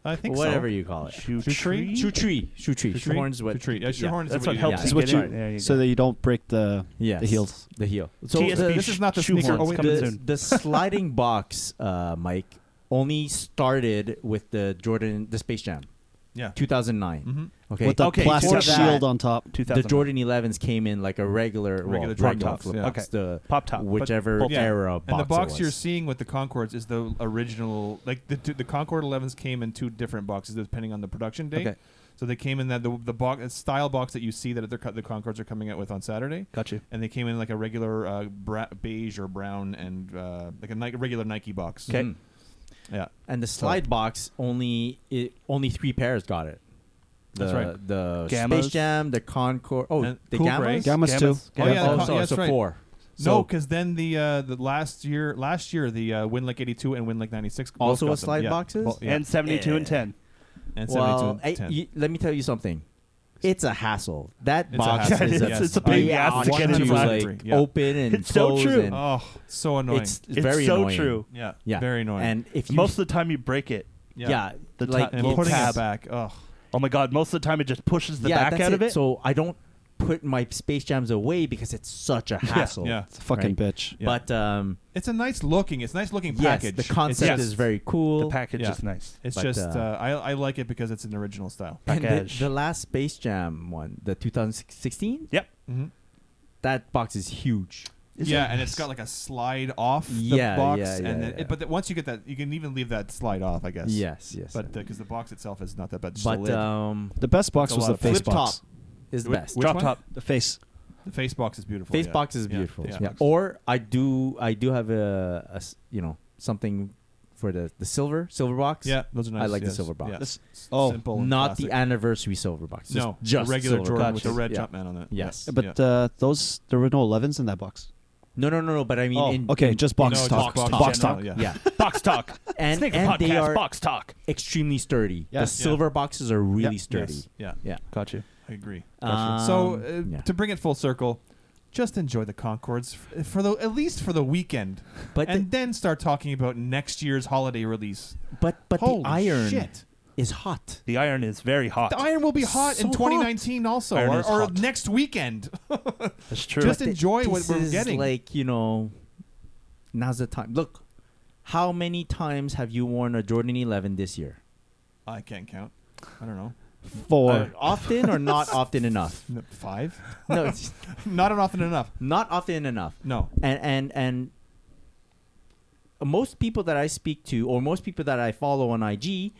I think Whatever so. you call it. Shoe tree? tree? Shoe tree. Shoe tree. Shoe tree? Shoehorns. What? Shoe tree. Yeah, shoehorns That's is what you helps get. you Is what get you- it. There you so go. that you don't break the Yes. heels. The heel. So TSB this is not the sneaker. shoehorns Oh, wait, coming the, soon. the sliding box, Mike, only started with the Space Jam, Yeah. 2009. Mhm. Okay. With the Okay, plastic before shield that- on top. 2000. the Jordan 11s came in like a regular Jordan box, flip yeah. box, Okay. the Pop top. whichever But- era box And the box it you're was. seeing with the Concords is the original. Like the Concord 11s came in two different boxes depending on the production date. Okay. So they came in that the box style box that you see that the Concords are coming out with on Saturday. Got you. And they came in like a regular beige or brown and like a regular Nike box. Okay. Mhm. Yeah. And the slide box only 3 pairs got it. That's right. The Gammas. Space Jam, the Concord. Oh, And the Cool Gammas. Grey. Gammas too. Oh, yeah, Oh, the so, that's so right. 4. No, So because then the last year the Winlick 82 and Winlick 96 both Also got with them. slide Yeah. boxes? Well, yeah. And 72 and 10. And 72 well, and 10. let me tell you something. It's a hassle. That It's a box hassle, is yes. It's a pain in the ass to get to in the factory. like Yeah. open and It's so close. true. And Oh, so annoying. it's It's very so annoying. true. yeah, Yeah, very annoying. And if you Most of the time you break it. yeah, The like ti- and little putting tab. it back. Oh, Oh my God! Most of the time it just pushes the yeah, back that's out of it. So I don't put my Space Jams away because it's such a hassle. yeah. It's a fucking Right. bitch. Yeah. But It's a nice looking yes, package. the concept It's is very cool. the package Yeah. is nice. It's but, just uh, I like it because it's an original style. And Package. the last Space Jam one, the 2016, Yep. Mm-hmm. that box is huge. Yeah, and it's got like a slide off the Yeah, box, yeah, yeah, and then yeah. but once you get that, you can even leave that slide off, I guess. Yes. But because the box itself is not that bad. Just a but lid. The best box It's a was lot the of face flip box. top is the Wh- best. which Drop one? top. The face. The face box is beautiful. Face yeah. box is Yeah, beautiful. face Yeah. box. Or I do have something for the silver box. Yeah, those are nice. I like the yes. silver box. Yeah. This- Simple and Not classic. the anniversary silver box. No, just the regular silver Jordan box. with the red Yeah. Jumpman on it. Yes. Yeah. But there were no 11s in that box. No. But I mean, okay, just box No, talk. just Box general, talk. Yeah. Yeah. Box talk. and Sneaker and they podcast. are Box talk. extremely sturdy. Yeah. The silver boxes are really sturdy. Yes. Yeah, Yeah. Got you. I agree. Um, So yeah. to bring it full circle, just enjoy the Concords for the at least for the weekend, But and then start talking about next year's holiday release. but Holy the iron shit. is hot. The iron is very hot. The iron will be hot So in hot. 2019 also, Iron or, is or hot. next weekend. That's true. Just But enjoy what this we're is getting. Like, now's the time. Look, how many times have you worn a Jordan 11 this year? I can't count. I don't know. 4. Often or not often enough? 5? No, it's Not often enough. not often enough. No. And most people that I speak to, or most people that I follow on IG,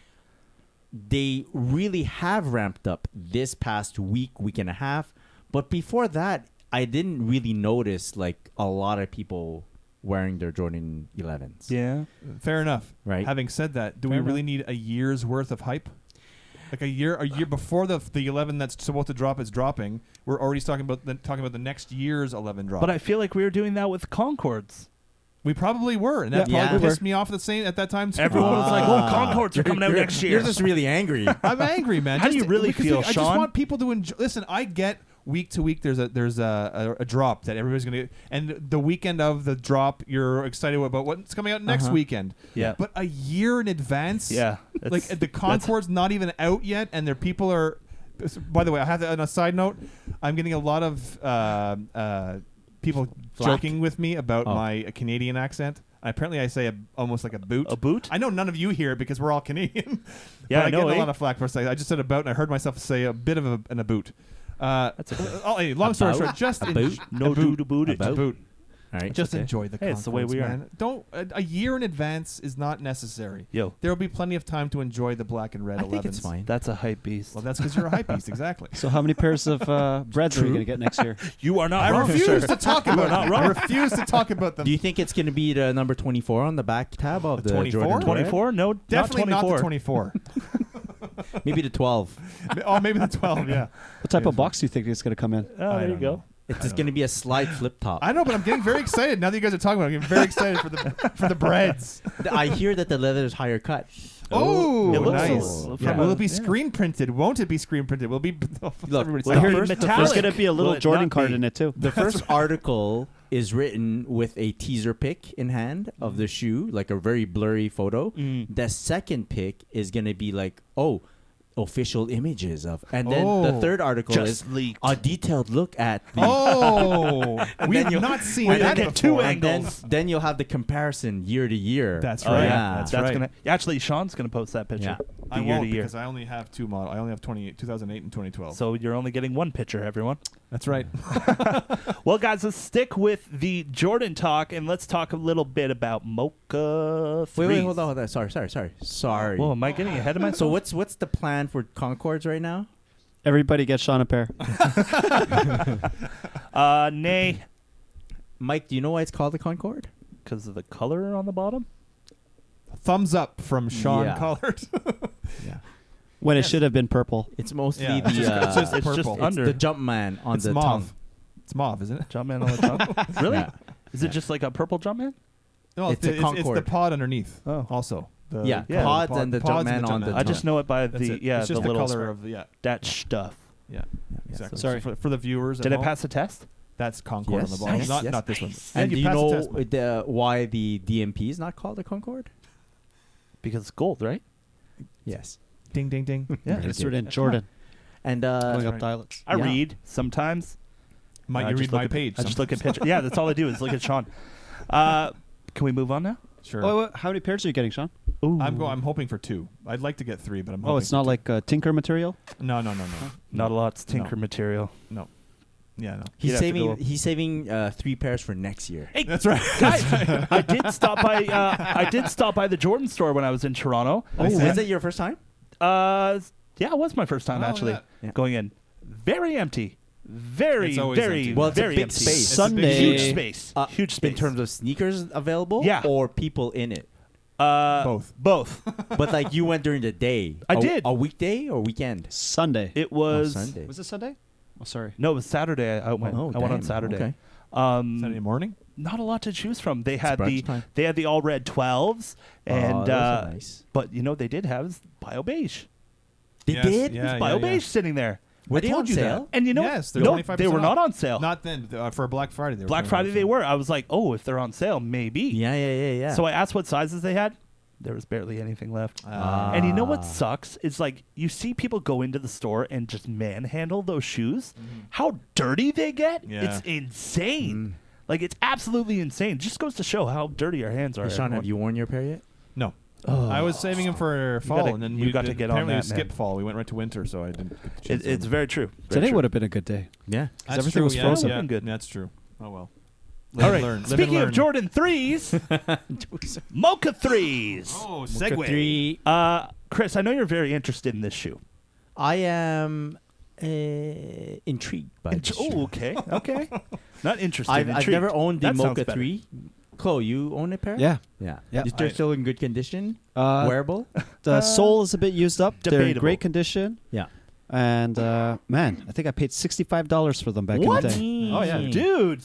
they really have ramped up this past week and a half. But before that, I didn't really notice like a lot of people wearing their Jordan 11s. Yeah. Fair enough. Right. Having said that, do Fair we really need a year's worth of hype? Like a year before the 11 that's supposed to drop is dropping. We're already talking about the next year's 11 drop. But I feel like we were doing that with Concords. we probably were, and that Yeah. probably Yeah. pissed me off at that time too. Everyone was like, "Oh, Concords are coming out You're- next year." You're just really angry. I'm angry, man. How do you really because feel, I just Sean? want people to enjoy. Listen, I get week to week. There's a drop that everybody's gonna, and the weekend of the drop, you're excited about what's coming out next weekend. Yeah. But a year in advance, Yeah. like the Concord's not even out yet, and their people are. By the way, I have on a side note, I'm getting a lot of people Flack? joking with me about Oh. my Canadian accent. Apparently, I say almost like a boot. A boot? I know none of you hear it because we're all Canadian. Yeah, but I I know, get a eh? lot of flack for saying. I just said a boot, and I heard myself say a bit of a boot. That's okay. Hey, long story short, just A boot? No do to boot it. It's a boot. All right. Just okay. enjoy the. Hey, it's the way we are. man. Don't a year in advance is not necessary. Yo, There will be plenty of time to enjoy the black and red I 11s. think it's fine. that's a hype beast. Well, that's because you're a hype beast, exactly. So how many pairs of breads are you going to get next year? You are not I wrong, refuse sir. to talk about not them. wrong. I refuse to talk about them. Do you think it's going to be the number 24 on the back tab of the 24? Jordan Red? 24? No, Definitely not not 24. the 24. Maybe the 12. Oh, maybe the 12. Yeah. What type of box do you think is going to come in? Oh, I there you don't go. know. It's I just don't going to be a slide flip top. I know, but I'm getting very excited now that you guys are talking about it. I'm getting very excited for the breads. I hear that the leather is higher cut. Oh, It looks nice. from Yeah. a- Will it be yeah. screen printed? Won't it be screen printed? Will it be? Everybody's well, like, here- There's metallic. going to be a little Will it Jordan not card be? in it too. The first article is written with a teaser pic in hand of the shoe, like a very blurry photo. Mm. The second pic is going to be like, official images of. And then the Oh. third article Just is leaked. a detailed look at the. Oh, And we've then you'll- not seen and that then before. two And angles. then you'll have the comparison year to year. That's Oh, right. yeah. That's That's right. gonna actually Sean's gonna post that picture. Yeah. I The year won't to year. because I only have two models. I only have 2008 and 2012. So you're only getting one picture, everyone. That's right. Well, guys, let's stick with the Jordan talk and let's talk a little bit about Mocha 3s. Wait, hold on. Sorry. Whoa, am I getting ahead of myself? So what's the plan for Concords right now? Everybody gets Sean a pair. Nay, Mike, do you know why it's called the Concord? because of the color on the bottom. Thumbs up from Sean Yeah. Collard. Yeah. When Yes. it should have been purple. It's mostly Yeah, the it's just it's just purple. it's under the Jumpman on It's the mauve. tongue. It's mauve, isn't it? Jumpman on the tongue. Really? Yeah. Is it just like a purple Jumpman? No, It's a it's the Concord. pod underneath. Oh. Also. The Yeah, Yeah, pods pod- and the pods Jumpman on the I just know it by That's the it. yeah it's the just the little color of the that stuff. yeah. Exactly. Sorry. For the viewers. Did at I home, pass the test? That's Concord Yes. on the bottom. Nice. Not Yes. not this one. Nice. And Yeah, do you passed know the test. why the DMP is not called the Concord? Because it's gold, right? Yes. Ding ding ding. Yeah. It's written in Jordan. And Going up right. dialects. I Yeah. read sometimes. Might I you just read look my at- page? I just look at pictures. Yeah, that's all I do is look at Sean. Can we move on now? Sure. Oh, how many pairs are you getting, Sean? Ooh. I'm hoping for 2. I'd like to get 3, but I'm hoping Oh, it's for not 2. like Tinker material? No. Not a lot. It's tinker No. material. No. Yeah, no. You'd have to go- He's saving 3 pairs for next year. Hey, That's right. guys, I did stop by. I did stop by the Jordan store when I was in Toronto. Oh, was it your first time? Yeah, it was my first time Oh, actually yeah. Yeah. going in. Very empty. Very, It's always very, empty. Well, it's a very big empty. space. It's a big Sunday. Huge space. space. Uh, Huge space. In terms of sneakers available? Yeah. Or people in it? Both. Both. But like you went during the day. I A- did. A weekday or weekend? Sunday. It was Sunday. Was it Sunday? Oh, sorry. No, it was Saturday. I went. Oh, I went on damn. Saturday. Okay. Saturday morning? Not a lot to choose from. They had brunch time. they had the all red 12s, and those are nice. but you know they did have bio beige. They Yes, did? yeah. Bio beige sitting there. Were I they told on you sale? that. And you know, Yes, they're no, 25% they were not off. on sale. Not then. For Black Friday. They were Black Friday 25% they off. were. I was like, oh, if they're on sale, maybe. Yeah. So I asked what sizes they had. There was barely anything left. Ah. And you know what sucks? Is like you see people go into the store and just manhandle those shoes. How dirty they get. Yeah. It's insane. Like it's absolutely insane. Just goes to show how dirty our hands are. Hey, Sean, everyone. have you worn your pair yet? No. Oh. I was saving him for fall, gotta- and then you we got to did- get on apparently that, we man. skipped fall. We went right to winter, so I didn't get the chance. It's very true. Very Today true. would have been a good day. Yeah. That's everything true, was yeah, frozen. Yeah, Looking good. That's true. Oh well. All right. Live and Speaking of learn. Jordan 3s, Mocha 3s. Oh, Segue. Chris, I know you're very interested in this shoe. I am Intrigued by this shoe. Oh, okay, okay. Not interested. I've intrigued. never owned the That sounds Mocha better. 3. Chloe, you own a pair? Yeah. Yeah. Yeah. They're still in good condition? Uh, Wearable? The sole is a bit used up. They're in debatable. great condition. Yeah. And man, I think I paid $65 for them back What? in the day. Oh yeah, Dude,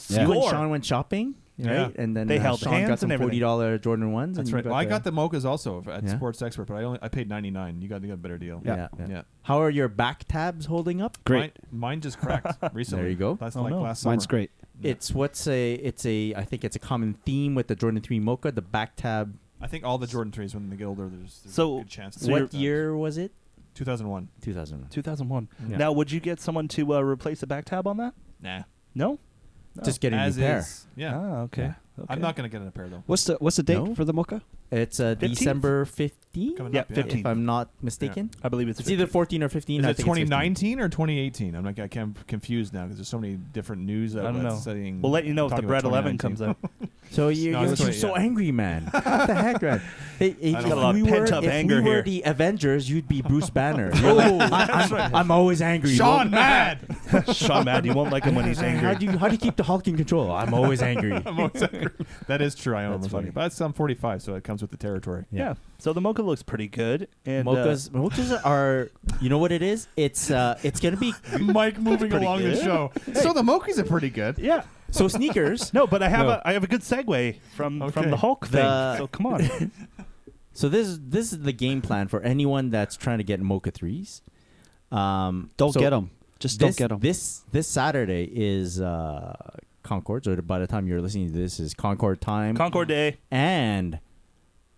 Yeah. You and score. Sean went shopping, right? Yeah. And then They held Sean hands got some and everything. $40 Jordan 1s. That's and you right. Well, I got the the Mochas also at Yeah. Sports Expert, but I paid $99. You got a better deal. Yeah. Yeah. How are your back tabs holding up? Great. Mine just cracked recently. There you go. That's Oh, like no. last summer. Mine's great. Yeah. I think it's a common theme with the Jordan 3 Mocha, the back tab. I think all the Jordan 3s when they get older, there's So- a good chance. So What year was it? 2001. 2000. 2001. Yeah. Now, would you get someone to replace the back tab on that? Nah. No. Just get a As new pair. is. Yeah. Ah, okay. Yeah. Okay. I'm not going to get in a pair, though. What's the date No? for the Mocha? It's 15th? December 15th, Coming Yeah, up, 15th. if I'm not mistaken. I believe it's. It's either 14 or 15. Is I it think it's 15. 2019 or 2018? I'm like, I'm confused now because there's so many different news I don't outlets know. saying. We'll let you know if the talking Bread about 11 comes 2019. out. So you're, No, you're that's right, so yeah. angry, man. What the heck, man? Hey, if I don't know. we Pent-up were, anger if we were here. the Avengers, you'd be Bruce Banner. You're like, I'm always angry. Sean mad. Sean Mad, you won't like him when he's angry. How do you keep the Hulk in control? I'm always angry. I'm always angry. That is true. I am That's almost funny. angry. But I'm 45, so it comes with the territory. Yeah. So the Mocha looks pretty good. And Mochas are, you know what it is? It's gonna be Mike moving pretty along the good. show. So the Mochis are pretty good. yeah. so sneakers. No, but I have No. I have a good segue from Okay. the Hulk thing. The- So come on. So this is the game plan for anyone that's trying to get Mocha 3s. Don't So get them. Just don't get them. This Saturday is Concord. So by the time you're listening to this, is Concord time. Concord Day. And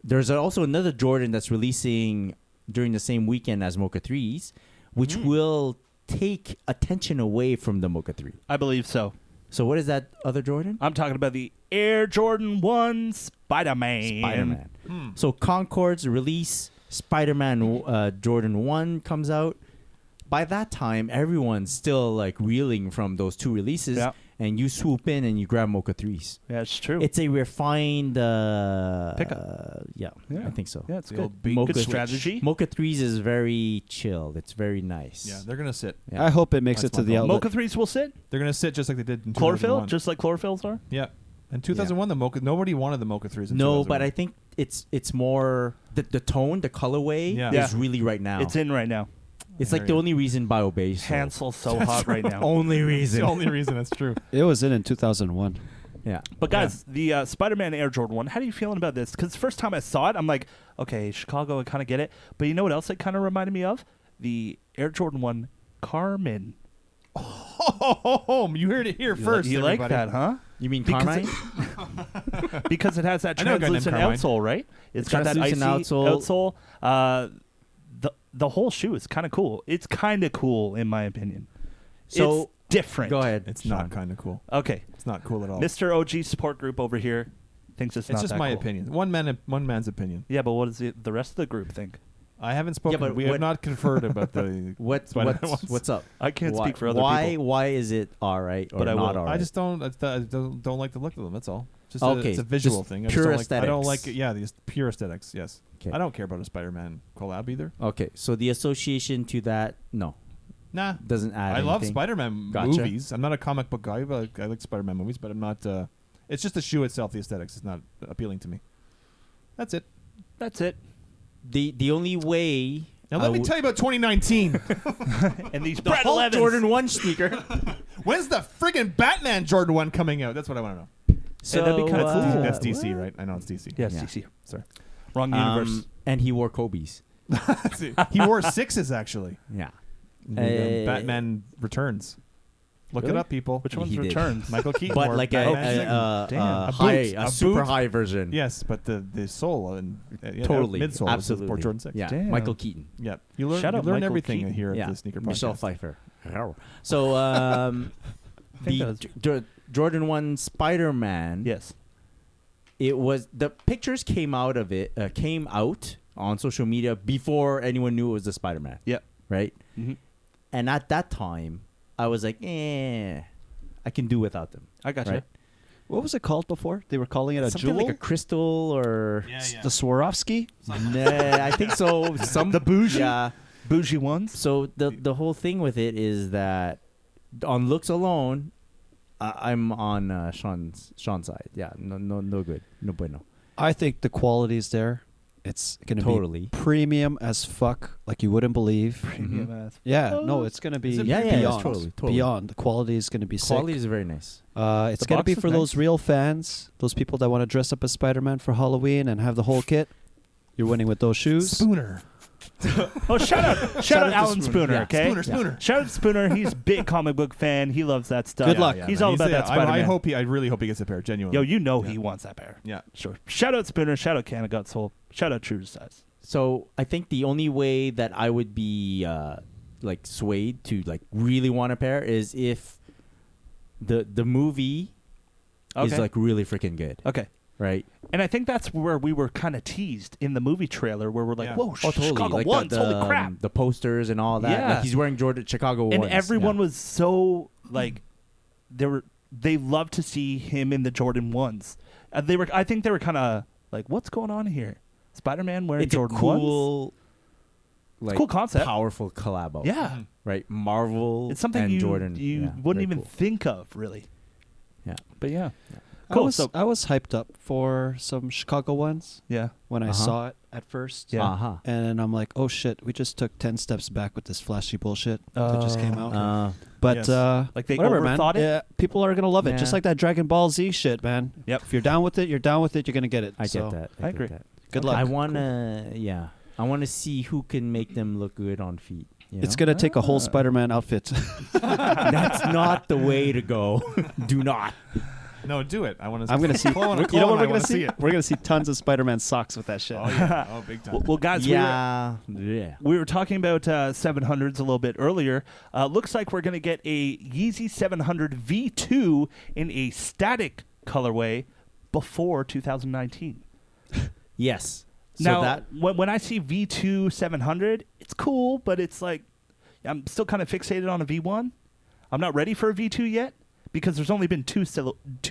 there's also another Jordan that's releasing during the same weekend as Mocha 3s, which will take attention away from the Mocha 3. I believe so. So what is that other Jordan? I'm talking about the Air Jordan 1 Spider-Man. Spider-Man. Hmm. So Concord's release, Spider-Man Jordan 1 comes out. By that time, everyone's still like reeling from those two releases, Yeah. and you swoop in and you grab Mocha 3s. Yeah, it's true. It's a refined Pickup. Yeah, Yeah. I think so. yeah, it's The good. old big Mocha Good switch. strategy. Mocha 3s is very chilled. It's very nice. Yeah, they're gonna sit. Yeah. I hope it makes That's it to my the goal. outlet. Mocha 3s will sit. They're gonna sit just like they did in Chlorophyll, 2001. just like chlorophylls are. Yeah. In 2001, the Mocha. Nobody wanted the Mocha 3s. In No, 2001. but I think it's more the tone, the colorway Yeah. is Yeah. really right now. It's in right now. It's I like hear the you. only reason BioBase. Hansel's so hot right now. Only It's reason. the only reason that's true. It was in 2001. Yeah. But guys, the Spider-Man Air Jordan 1, how are you feeling about this? Because the first time I saw it, I'm like, okay, Chicago, I kind of get it. But you know what else it kind of reminded me of? The Air Jordan 1 Carmen. Oh, you heard it here first. You like everybody. that, huh? You mean Because Carmine? Because it has that I know a guy named translucent Carmine. outsole, right? It's got that icy Translucent outsole. The whole shoe is kind of cool. It's kind of cool, in my opinion. So- it's different. Go ahead. It's Sean. not kind of cool. Okay. It's not cool at all. Mr. OG support group over here thinks it's not It's just that my cool. opinion. One man's opinion. Yeah, but what does the rest of the group think? I haven't spoken. but we what- have not conferred about the. What's Spider-Man ones. what's up? I can't why, speak for other why, people. Why is it all right or But I not will. all right? I just don't. I don't like the look of them. That's all. Just Okay, it's a visual just thing. pure I just don't like, I don't aesthetics. like it. Yeah, these pure aesthetics. Yes. 'Kay. I don't care about a Spider-Man collab either. Okay, so the association to that, no, Nah. doesn't add I love anything. Spider-Man Gotcha. movies. I'm not a comic book guy, but I like Spider-Man movies. But I'm not. It's just the shoe itself. The aesthetics is not appealing to me. That's it. That's it. The only way. Now let me tell you about 2019. And these the Brad Hulk 11s. Jordan 1 sneaker. When's the friggin' Batman Jordan 1 coming out? That's what I want to know. So that'd be kinda cool. That's DC, right? I know it's DC. Yes, Yeah. CC. Sorry. Wrong universe. And he wore Kobe's. He wore sixes actually. Yeah. Batman Returns. Look Really? it up, people. Which one's he did. returns? Michael Keaton. But wore like Batman. Damn. A super boot. high version. Yes, but the sole and Totally. midsole Absolutely. for Jordan 6. Yeah. Damn. Michael Keaton. Yeah. You learn, Shout you out learn Michael everything Keaton. here Yeah. at the sneaker podcast. Michelle Pfeiffer. So think the that Jordan 1 Spider-Man. Yes. It was the pictures came out of it came out on social media before anyone knew it was the Spider-Man. Yep. Right? Mm-hmm. And at that time, I was like, I can do without them. I got you. Right? What was it called before? They were calling it a Something jewel? like a crystal or The Swarovski? Nah, I think so. Some The bougie? Yeah. bougie ones. So the whole thing with it is that on looks alone, I'm on Sean's side. Yeah, no good, no bueno. I think the quality is there. It's gonna Totally. be premium as fuck, like you wouldn't believe. Premium ass. Yeah, no, it's gonna be Is it Yeah, yeah, beyond. totally. Beyond. The quality is gonna be Quality sick. is very nice. It's The gonna box be is for those nice. real fans, those people that want to dress up as Spider-Man for Halloween and have the whole kit. You're winning with those shoes. Spooner. Oh, shout out Alan Spooner, Yeah. okay? Spooner. Shout out Spooner. He's a big comic book fan. He loves that stuff. Good luck. He's all about that Spider-Man. I really hope he gets a pair. Genuinely. Yo, you know Yeah. he wants that pair. Yeah. Sure. Shout out Spooner. Shout out Canada Gut Soul. Shout out True to Size. So I think the only way that I would be like swayed to like really want a pair is if the movie is Okay. like really freaking good, Okay. right? And I think that's where we were kind of teased in the movie trailer, where we're like, Yeah. "Whoa, Totally. Chicago Like ones! the, Holy crap!" the posters and all that. Yeah. Like he's wearing Chicago And ones. everyone yeah. was so like, they loved to see him in the Jordan ones. I think they were kind of like, "What's going on here?" Spider-Man wearing It's a Jordan ones. cool, like cool concept. powerful collabo. Yeah, right. Marvel. it's something and you Jordan. you yeah, wouldn't very even cool. think of, really. Yeah. But yeah, I cool. was, So I was hyped up for some Chicago ones yeah, when I Uh-huh. saw it at first. Yeah. Uh-huh. And I'm like, oh shit, we just took 10 steps back with this flashy bullshit that just came out. But Yes. Like they whatever, man. overthought it? Yeah, people are gonna love it, just Yeah. like that Dragon Ball Z shit, man. Yep. If you're down with it, you're down with it. You're gonna get it. I So, get that. I agree. Get that. Good luck. I wanna, I wanna see who can make them look good on feet. You It's know? gonna take a whole Spider-Man outfit. That's not the way to go. Do not. No, do it. I want to. I'm gonna see. You know what we're gonna see? We're gonna see tons of Spider-Man socks with that shit. Oh yeah. Oh, big time. Well, guys, Yeah. we were talking about 700s a little bit earlier. Looks like we're going to get a Yeezy 700 V2 in a static colorway before 2019. Yes. So now, that when I see V2 700, it's cool, but it's like I'm still kind of fixated on a V1. I'm not ready for a V2 yet because there's only been two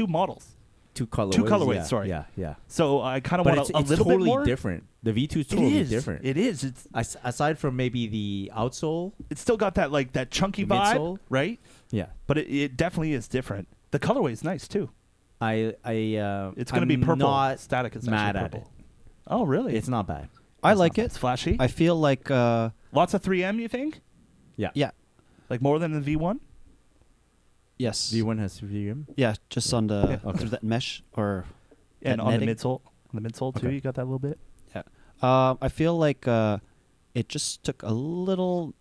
models. two colorways. Two colorways, yeah, sorry. Yeah. So I kind of But want it's a little totally bit more. different. The V2 is It totally is different. It is. It's Aside from maybe the outsole. it's still got that like that chunky The vibe, midsole? right? Yeah. But it definitely is different. The colorway is nice too. It's going to be I'm purple. Not Static is mad actually at purple. it. Oh, really? It's not bad. I It's like not it. It's flashy. I feel like Lots of 3M, you think? Yeah. yeah, Like more than the V1? yes, V1 has 3M. yeah, just on the Yeah. through that mesh or And that on netting. the midsole. On the midsole too, Okay. you got that little bit? I feel like it just took a little.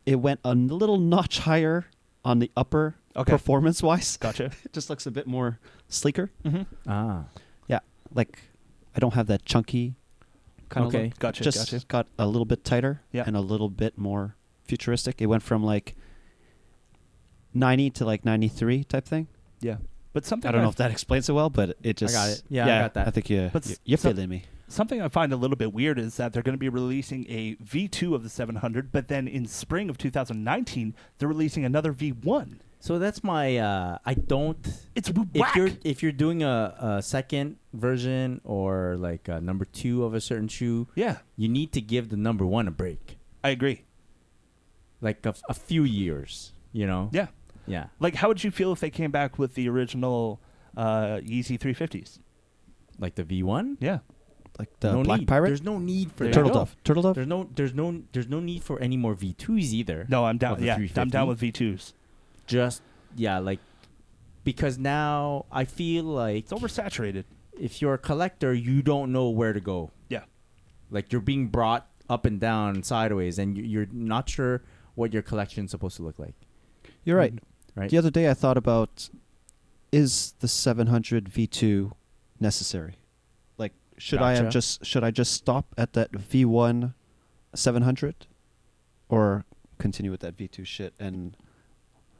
It went a little notch higher on the upper Okay. performance-wise. Gotcha. It just looks a bit more sleeker. Mm-hmm. Ah. Yeah, like I don't have that chunky kind Okay. of look. Gotcha, Just gotcha. got a little bit tighter Yeah. and a little bit more futuristic. It went from like 90 to like 93 type thing. Yeah. But something I don't know if that explains it well, but it just. got it. Yeah, I got that. I think you, But you're so- feeling me. Something I find a little bit weird is that they're going to be releasing a V2 of the 700, but then in spring of 2019, they're releasing another V1. So that's my. I don't. It's If you're doing a second version or like a number 2 of a certain shoe, Yeah, you need to give the number 1 a break, I agree. like a few years. You know. Yeah. Yeah. Like, how would you feel if they came back with the original Yeezy 350s? Like the V1. Yeah. Like the no Black need. Pirate? There's no need for There you that. Turtle go. Dove. Turtle Dove? There's no need for any more V2s either. No, I'm Of down. the Yeah, I'm 350? down with V2s. Just like because now I feel like It's oversaturated. if you're a collector, you don't know where to go. Yeah. Like you're being brought up and down and sideways, and you're not sure what your collection's supposed to look like. You're right. Right. The other day I thought about, is the 700 V2 necessary? Like, should I just stop at that V1 700, or continue with that V2 shit and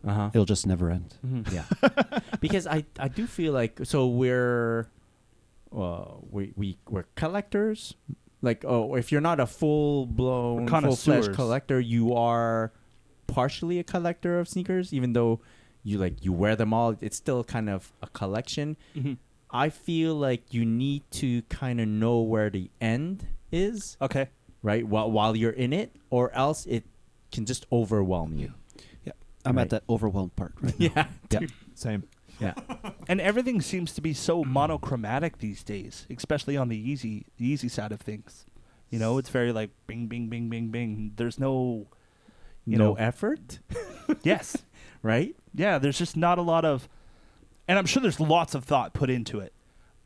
Uh-huh. it'll just never end? Mm-hmm. Yeah. Because I do feel like we're collectors. Like if you're not a full-blown We're full-fledged connoisseurs. collector, you are partially a collector of sneakers, even though you wear them all. It's still kind of a collection. Mm-hmm. I feel like you need to kind of know where the end is. Okay. right? While you're in it, or else it can just overwhelm you. Yeah, I'm Right. at that overwhelmed part right now. Yeah. Yeah. Same. Yeah. And everything seems to be so monochromatic these days, especially on the easy side of things. You know, it's very like bing, bing, bing, bing, bing. There's no, you No know, effort, yes, right? yeah. There's just not a lot of, and I'm sure there's lots of thought put into it,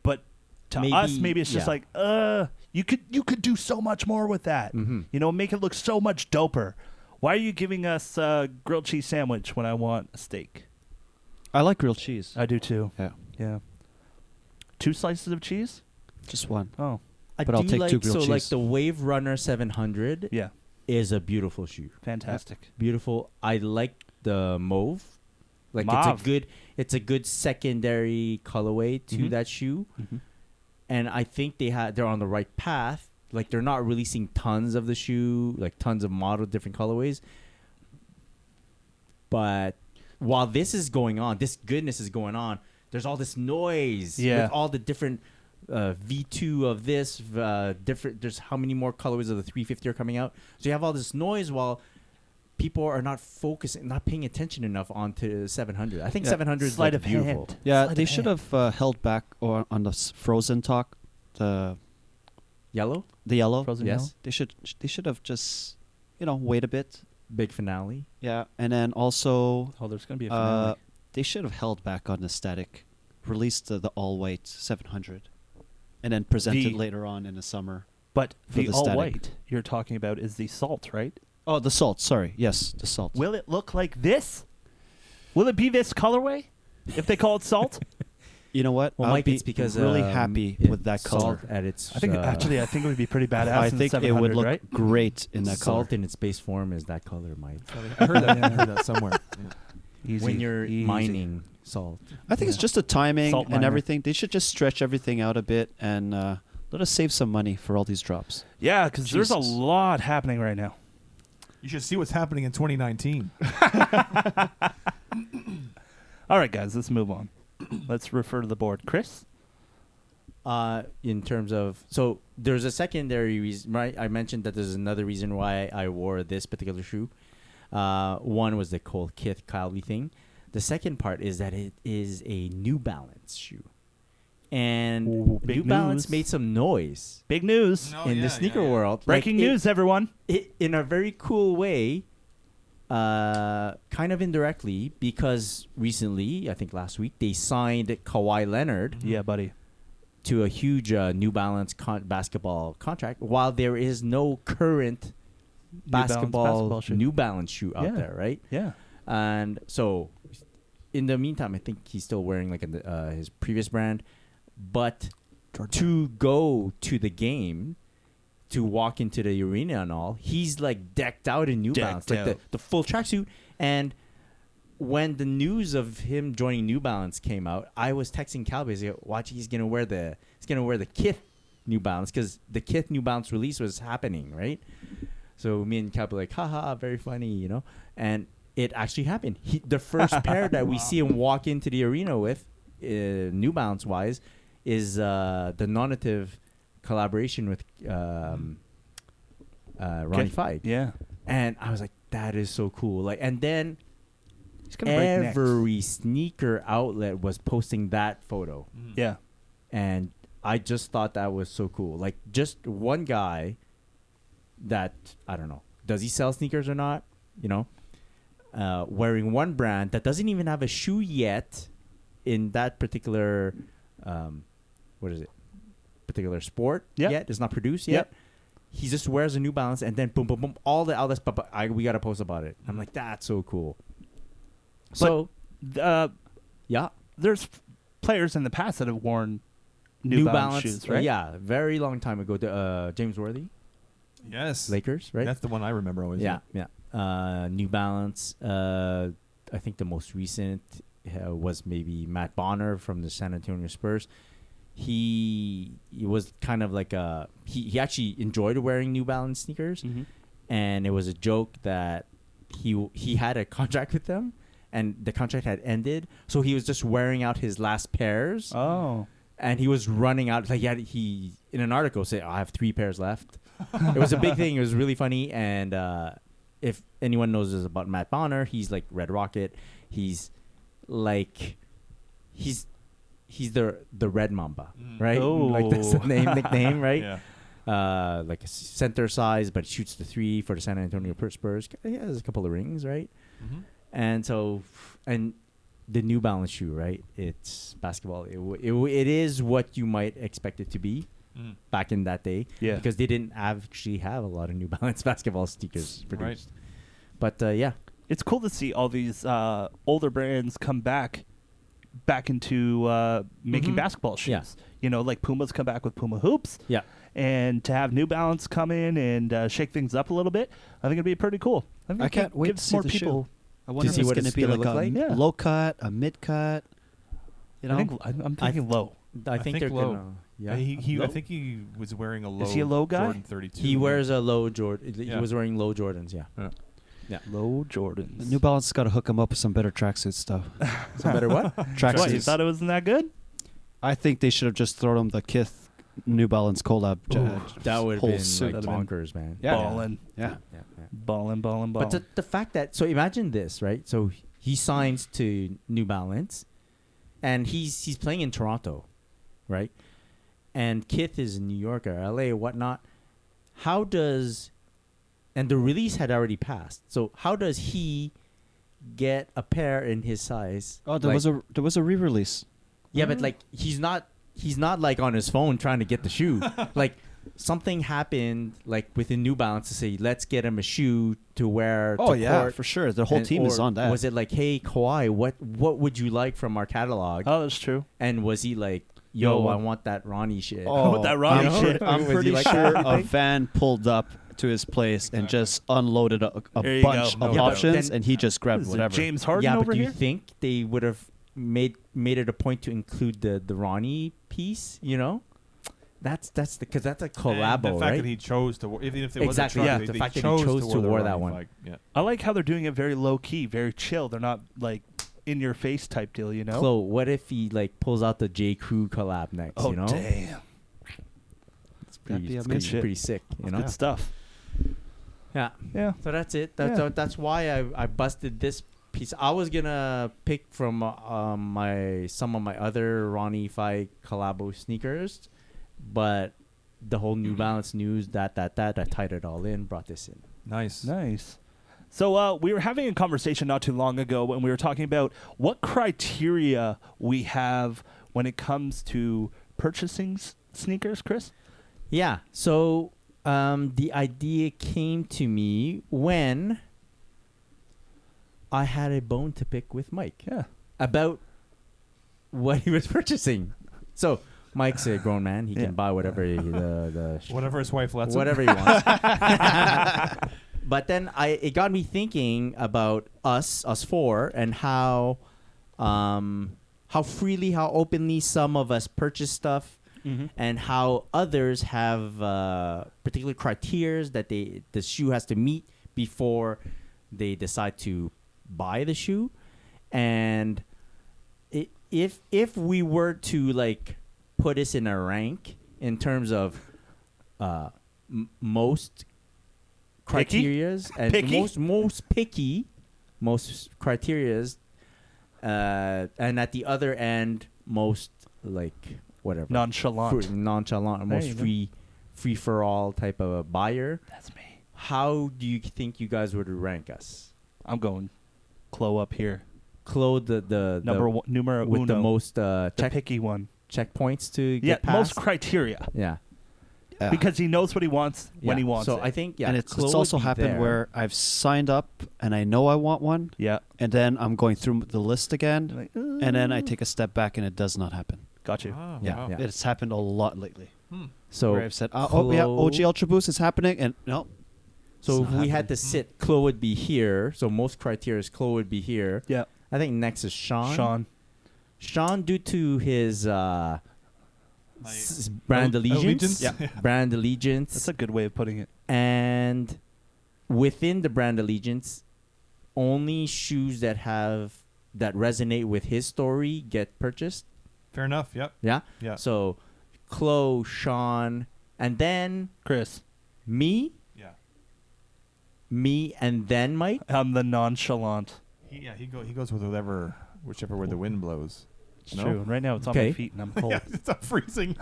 but to us, maybe it's just yeah. like, you could do so much more with that. Mhm. You know, make it look so much doper. Why are you giving us a grilled cheese sandwich when I want a steak? I like grilled cheese. I do too. Yeah, Yeah. 2 slices of cheese? just one. Oh, But I'll do take like, two grilled so like cheese. the Wave Runner 700 yeah. is a beautiful shoe. Fantastic. Beautiful. I like the mauve. Like Mauve. it's a good secondary colorway to Mhm. that shoe. Mm-hmm. And I think they're on the right path. Like they're not releasing tons of the shoe, like tons of model different colorways. But while this is going on, this goodness is going on, there's all this noise Yeah. with all the different V2 of this different. There's how many more colorways of the 350 are coming out. So you have all this noise while people are not focusing, not paying attention enough onto 700. I think Yeah. 700 is Sleight like of beautiful. hand. Yeah, Sleight they of should hand. have held back on the Frozen talk. The Yellow, yellow. Frozen yes, They should have just wait a bit. big finale. Yeah, and then also Oh, there's going to be a finale. they should have held back on the static, released the all white 700, and then present The- it later on in the summer. But for the the all static. white you're talking about is the salt, right? Oh, the salt. Sorry, yes, the salt. Will it look like this? Will it be this colorway if they call it salt? You know what? Well, I'll Mike, be it's because really happy with that salt color. at its. I think I think it would be pretty badass. I in think it 700, would look right? great in that color. salt in its base form is that color, Mike. I heard that. I heard that somewhere. Yeah. Easy, When you're easy. mining salt, I think it's Yeah. just the timing Salt and miner. everything. They should just stretch everything out a bit and let us save some money for all these drops. Yeah, because there's a Jesus. lot happening right now. You should see what's happening in 2019. All right, guys, let's move on. Let's refer to the board. Chris? in terms of, so there's a secondary reason, right? I mentioned that there's another reason why I wore this particular shoe. One was the Cole Kith Kylby thing. The second part is that it is a New Balance shoe. And Ooh, big New Balance news. made some noise Big news. No. in the sneaker world. Breaking Like, news, everyone. It, in a very cool way, kind of indirectly, because recently, I think last week, they signed Kawhi Leonard Yeah, buddy. to a huge New Balance basketball contract, while there is no current Balance basketball shoe. New Balance shoe out Yeah. there, right? Yeah. And so, in the meantime, I think he's still wearing like his previous brand, but to go to the game, to walk into the arena and all, he's like decked out in New Balance, like out. the full tracksuit. And when the news of him joining New Balance came out, I was texting Calby, I was like, watch, he's gonna wear the Kith New Balance, because the Kith New Balance release was happening, right? So me and Calby like, haha, very funny, you know. And it actually happened. The first pair that we see him walk into the arena with, New Balance wise, is the Nonative collaboration with Ronnie Fieg. Yeah. And I was like, that is so cool. Like, and then He's going to break necks. every sneaker outlet was posting that photo. Yeah. And I just thought that was so cool. Like, just one guy that, I don't know, does he sell sneakers or not? You know, wearing one brand that doesn't even have a shoe yet in that particular, what is it? Particular sport Yep. yet. It's not produced Yep. yet. He just wears a New Balance, and then boom, boom, boom, all the outlets. We got to post about it. I'm like, that's so cool. So, yeah. There's players in the past that have worn New Balance shoes, right? Yeah, very long time ago. James Worthy, Yes. Lakers, right? That's the one I remember always. Yeah. New Balance. I think the most recent was maybe Matt Bonner from the San Antonio Spurs. He was kind of like he actually enjoyed wearing New Balance sneakers, Mm-hmm. and it was a joke that he had a contract with them, and the contract had ended, so he was just wearing out his last pairs. Oh. And he was running out. Like he in an article said, I have 3 pairs left. It was a big thing. It was really funny. And if anyone knows this about Matt Bonner, he's like Red Rocket. He's like he's the Red Mamba, right? Oh. Like that's the nickname, right? Yeah. Like a center size, but shoots the three for the San Antonio Spurs. He has a couple of rings, right? Mhm. And so, and the New Balance shoe, right? It's basketball. It is what you might expect it to be Mm. back in that day. Yeah. Because they didn't actually have a lot of New Balance basketball sneakers produced. Right. But yeah, It's cool to see all these older brands come back into making Mhm. basketball shoes. Yeah. You know, like Puma's come back with Puma hoops. yeah. And to have New Balance come in and shake things up a little bit, I think it'd be pretty cool. think I it can't wait gives to see more the shoe. people. I wonder if see it's what going to it's be gonna like look a like? Yeah. low cut, a mid cut. You know, I'm thinking low. I think they're low. gonna. Yeah. I Low? think he was wearing a low. Is he a low guy? Jordan 32. He wears a low Jordan. He Yeah. was wearing low Jordans. Yeah. Low Jordans. New Balance has got to hook him up with some better tracksuit stuff. So better what? What, you Tracksuits. thought it wasn't that good? I think they should have just thrown him the Kith New Balance collab. That would have whole been suit. like bonkers, man. Yeah. Ballin'. Yeah. Yeah. Ballin'. But the fact that, so imagine this, right? So he signs to New Balance, and he's playing in Toronto, right? And Kith is in New York or LA or whatnot. How does, and the release had already passed. So how does he get a pair in his size? Oh, there was a re-release. Yeah, but like he's not like on his phone trying to get the shoe. Like something happened like within New Balance to say, let's get him a shoe to wear. Oh to yeah, court. for sure. The whole And- team is or on that. Was it like, hey Kawhi, what would you like from our catalog? Oh, that's true. And was he like, yo, Yo, I want that Ronnie shit? Oh, that Ronnie You know? shit. I'm Was he pretty like sure that? a van pulled up to his place and just unloaded a There you bunch go. of Yeah, but options, then- and he just What grabbed is it, whatever. James Harden Yeah, over but do you here? think they would have made it a point to include the Ronnie piece? You know, that's because that's a And collabo, the fact right? that he chose to, even if it Exactly, wasn't yeah, Trump, the they fact that he chose to the wear that Ronnie one. flag. Yeah. I like how they're doing it very low key, very chill. They're not like in your face type deal, you know? Chloe, what if he like pulls out the J Crew collab next? Oh, you know, damn. it's That'd be it's amazing. pretty sick. You know, Good stuff. yeah. Yeah. So that's it. Yeah. That's why I busted this piece. I was gonna pick from some of my other Ronnie Fi collabo sneakers, but the whole New Balance news that I tied it all in, brought this in. Nice. Nice. So we were having a conversation not too long ago when we were talking about what criteria we have when it comes to purchasing sneakers, Chris. Yeah. So the idea came to me when I had a bone to pick with Mike Yeah. about what he was purchasing. So Mike's a grown man; he Yeah. can buy whatever Whatever his wife lets him. whatever he wants. But then it got me thinking about us four, and how freely, how openly some of us purchase stuff, Mm-hmm. and how others have particular criteria that the shoe has to meet before they decide to buy the shoe. And if we were to like put us in a rank in terms of most Picky? criterias and Picky? most picky, most criterias, and at the other end, most like whatever Nonchalant. nonchalant, There most you go. free for all type of a buyer. That's me. How do you think you guys would rank us? I'm going Chloe up here. Chloe, the Number one, numero with uno. the most the picky one. checkpoints to Yeah, get past. most criteria. Yeah. Because he knows what he wants when he wants so it. I think and Chloe it's would also be happened there. where I've signed up and I know I want one, Yeah. and then I'm going through the list again, Like, and then I take a step back and it does not happen. got you. Oh, Yeah, wow. yeah. it's happened a lot lately. so Where I've said, oh yeah, Chloe- OG Ultra Boost is happening, and no. So It's if not we had to happening. sit, Chloe would be here. So most criteria is Chloe would be here. Yeah. I think next is Sean. Sean. Due to his brand allegiance? allegiance, brand allegiance, That's a good way of putting it. and within the brand allegiance, only shoes that resonate with his story get purchased. Fair enough. Yep. Yeah. Yeah. So, Chloe, Sean, and then Chris. Me, Yeah. me, and then Mike. I'm the nonchalant. He goes with whichever way the wind blows. It's No? true. Right now it's on Okay. my feet and I'm cold. Yeah, it's not freezing.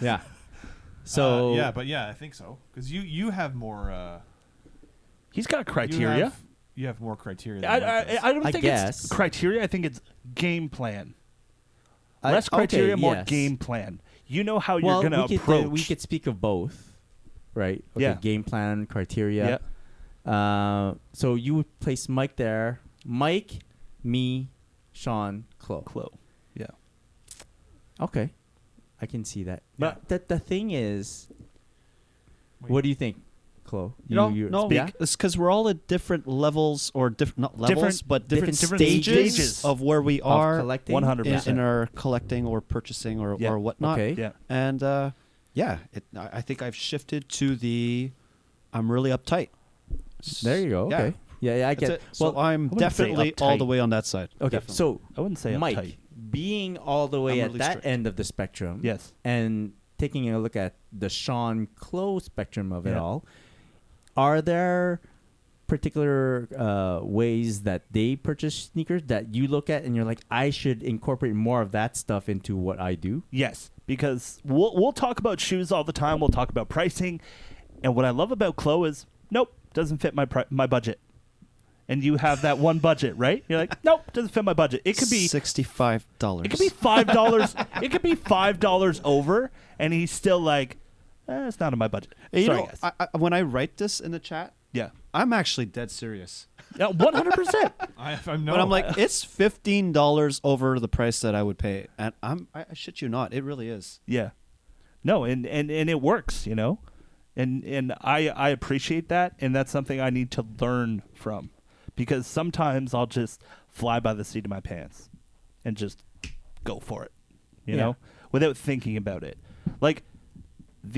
Yeah. So I think so because you have more. He's got criteria. You have more criteria. Than I Mike does. don't I think guess. it's criteria. I think it's game plan. Less criteria, more game plan. You know how you're going to approach. We could speak of both, right? Okay, Yeah. game plan, criteria. So you would place Mike there. Mike, me, Sean, Chloe. Chloe. Yeah. Okay, I can see that. Yeah. But the thing is, Wait. what do you think, Chloe? No, yeah? it's because we're all at different levels, or not levels, but different different stages, stages of where we Of are collecting. 100%. in our collecting or purchasing or whatnot. Okay. Yeah. And I think I've shifted to the I'm really uptight. There you go. Yeah. Okay. Yeah, I That's get. it. So I'm wouldn't say definitely all the uptight. way on that side. Okay, Definitely. so I wouldn't say Mike, uptight. being all the way I'm at really that strict. end of the spectrum, Yes. and taking a look at the Sean Chloe spectrum of it Yeah. all, are there particular ways that they purchase sneakers that you look at and you're like, I should incorporate more of that stuff into what I do? Yes, because we'll talk about shoes all the time. We'll talk about pricing, and what I love about Chloe is, nope, doesn't fit my budget. And you have that one budget, right? You're like, nope, doesn't fit my budget. It could be $65. It could be $5. It could be $5 over, and he's still like, it's not in my budget. You Sorry, know, guys. when I write this in the chat, Yeah, I'm actually dead serious. yeah, 100%. I'm But I'm like, it's $15 over the price that I would pay, and I shit you not, it really is. Yeah, no, and it works, you know, and I appreciate that, and that's something I need to learn from, because sometimes I'll just fly by the seat of my pants, and just go for it, you know, without thinking about it, like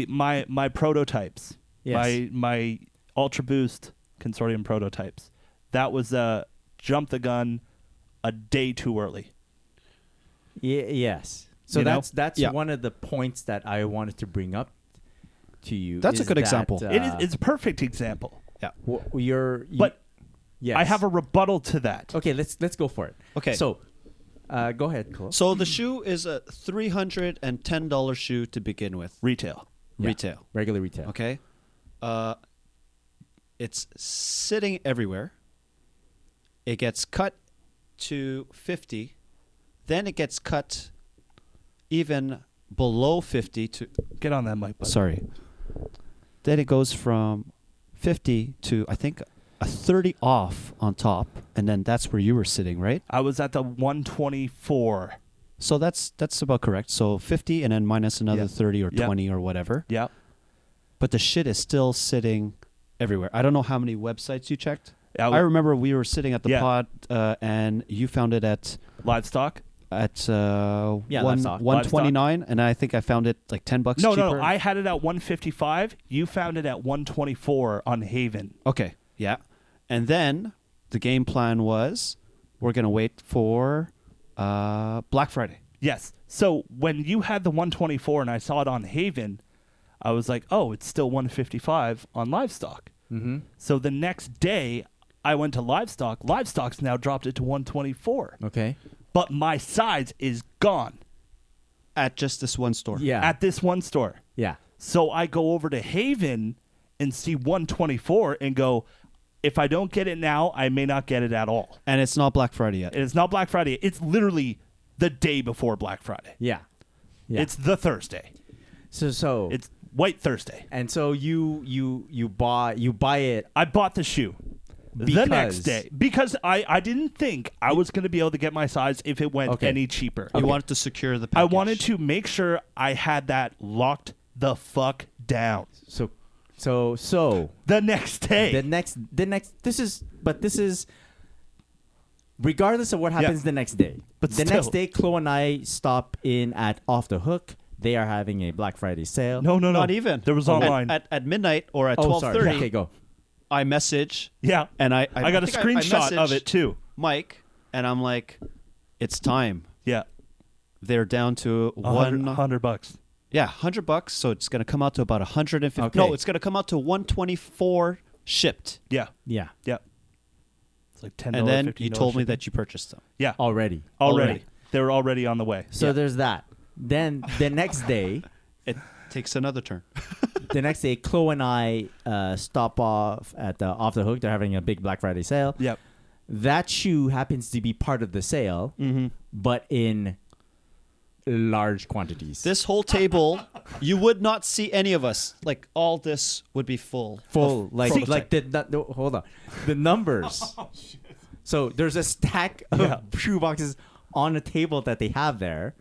my prototypes, Yes. my Ultra Boost Consortium prototypes. That was jump the gun a day too early. Yes. So You know? that's Yeah. one of the points that I wanted to bring up to you. That's a is good that, example. It's a perfect example. Yeah. But yes. I have a rebuttal to that. Okay, let's go for it. Okay. So, go ahead, Chloe. So the shoe is a $310 shoe to begin with, Retail. Yeah. retail. Regular retail. Okay. It's sitting everywhere. It gets cut to 50, then it gets cut even below 50 to Get on that mic, bud. sorry. Then it goes from 50 to I think a 30 off on top, and then that's where you were sitting, right? I was at the 124. So that's about correct. So 50 and then minus another Yeah. 30 or Yeah. 20 or whatever. Yeah. But the shit is still sitting everywhere. I don't know how many websites you checked. I I remember we were sitting at the Yeah. pod, and you found it at Livestock. Livestock. 129, and I think I found it like $10 No, cheaper. no, I had it at 155. You found it at 124 on Haven. Okay, yeah. And then the game plan was we're gonna wait for Black Friday. Yes. So when you had the 124 and I saw it on Haven, I was like, oh, it's still 155 on Livestock. Mm-hmm. So the next day, I went to Livestock. Livestock's now dropped it to 124. Okay. But my size is gone At just this one store. Yeah. at this one store. yeah. So I go over to Haven and see 124 and go, if I don't get it now, I may not get it at all. And it's not Black Friday yet. And it's not Black Friday. It's literally the day before Black Friday. Yeah. Yeah. It's the Thursday. so It's White Thursday. and so you buy it. I bought the shoe the Because- next day because I didn't think I was going to be able to get my size if it went Okay. any cheaper. You wanted to secure the I package. wanted to make sure I had that locked the fuck down. So The next day. the next this is regardless of what happens the next day. But the still. next day, Chloe and I stop in at Off the Hook. They are having a Black Friday sale. no. Not even. There was At- online. At midnight or at Oh, 12:30. sorry. Okay, go. I message yeah. and I got a think screenshot of messaged it too. Mike, and I'm like, it's time. Yeah. They're down to $100. $100. Yeah, $100. So it's going to come out to about 150. Okay. No, it's going to come out to 124 shipped. Yeah. Yeah. Yeah. It's like $10. And then $15 you told me shipping. that you purchased them. Yeah. Already. Already. They were already on the way. So there's that. Then the next day, It takes another turn. Chloe and I stop off at the Off the Hook. They're having a big Black Friday sale. Yep. That shoe happens to be part of the sale, Mm-hmm. but in large quantities. This whole table, you would not see any of us. Like, all this would be full. full, like prototype. hold on, the numbers. So there's a stack of shoe boxes on a table that they have there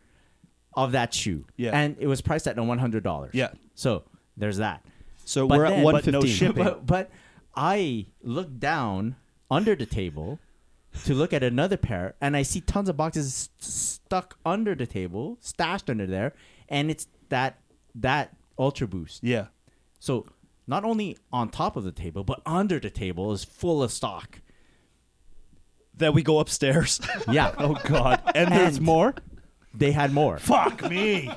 of that shoe. Yeah. And it was priced at $100. Yeah. So there's that. So But we're then- at but no 115. shipping. But I look down under the table to look at another pair, and I see tons of boxes stuck under the table, stashed under there, and it's that Ultra Boost. Yeah. So not only on top of the table, but under the table is full of stock. Then we go upstairs. Yeah. Oh, God. And there's And- more? They had more. Fuck me.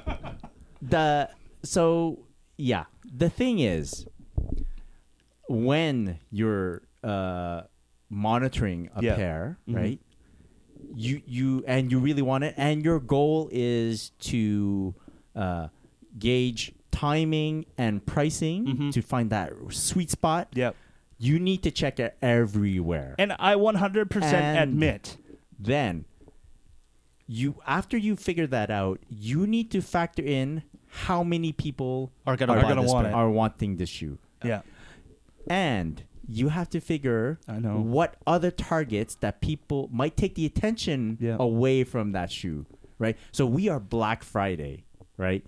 So yeah, the thing is, when you're monitoring a Yeah. pair, Mhm. right? You really want it, and your goal is to gauge timing and pricing Mhm. to find that sweet spot. Yep. You need to check it everywhere. And I 100% And- admit. Then after you figure that out, you need to factor in how many people Are gonna Are buy gonna this want pair. it. are wanting this shoe. Yeah. And you have to figure I know. what other targets that people might take the attention Yeah. away from that shoe, right? So we are Black Friday, right?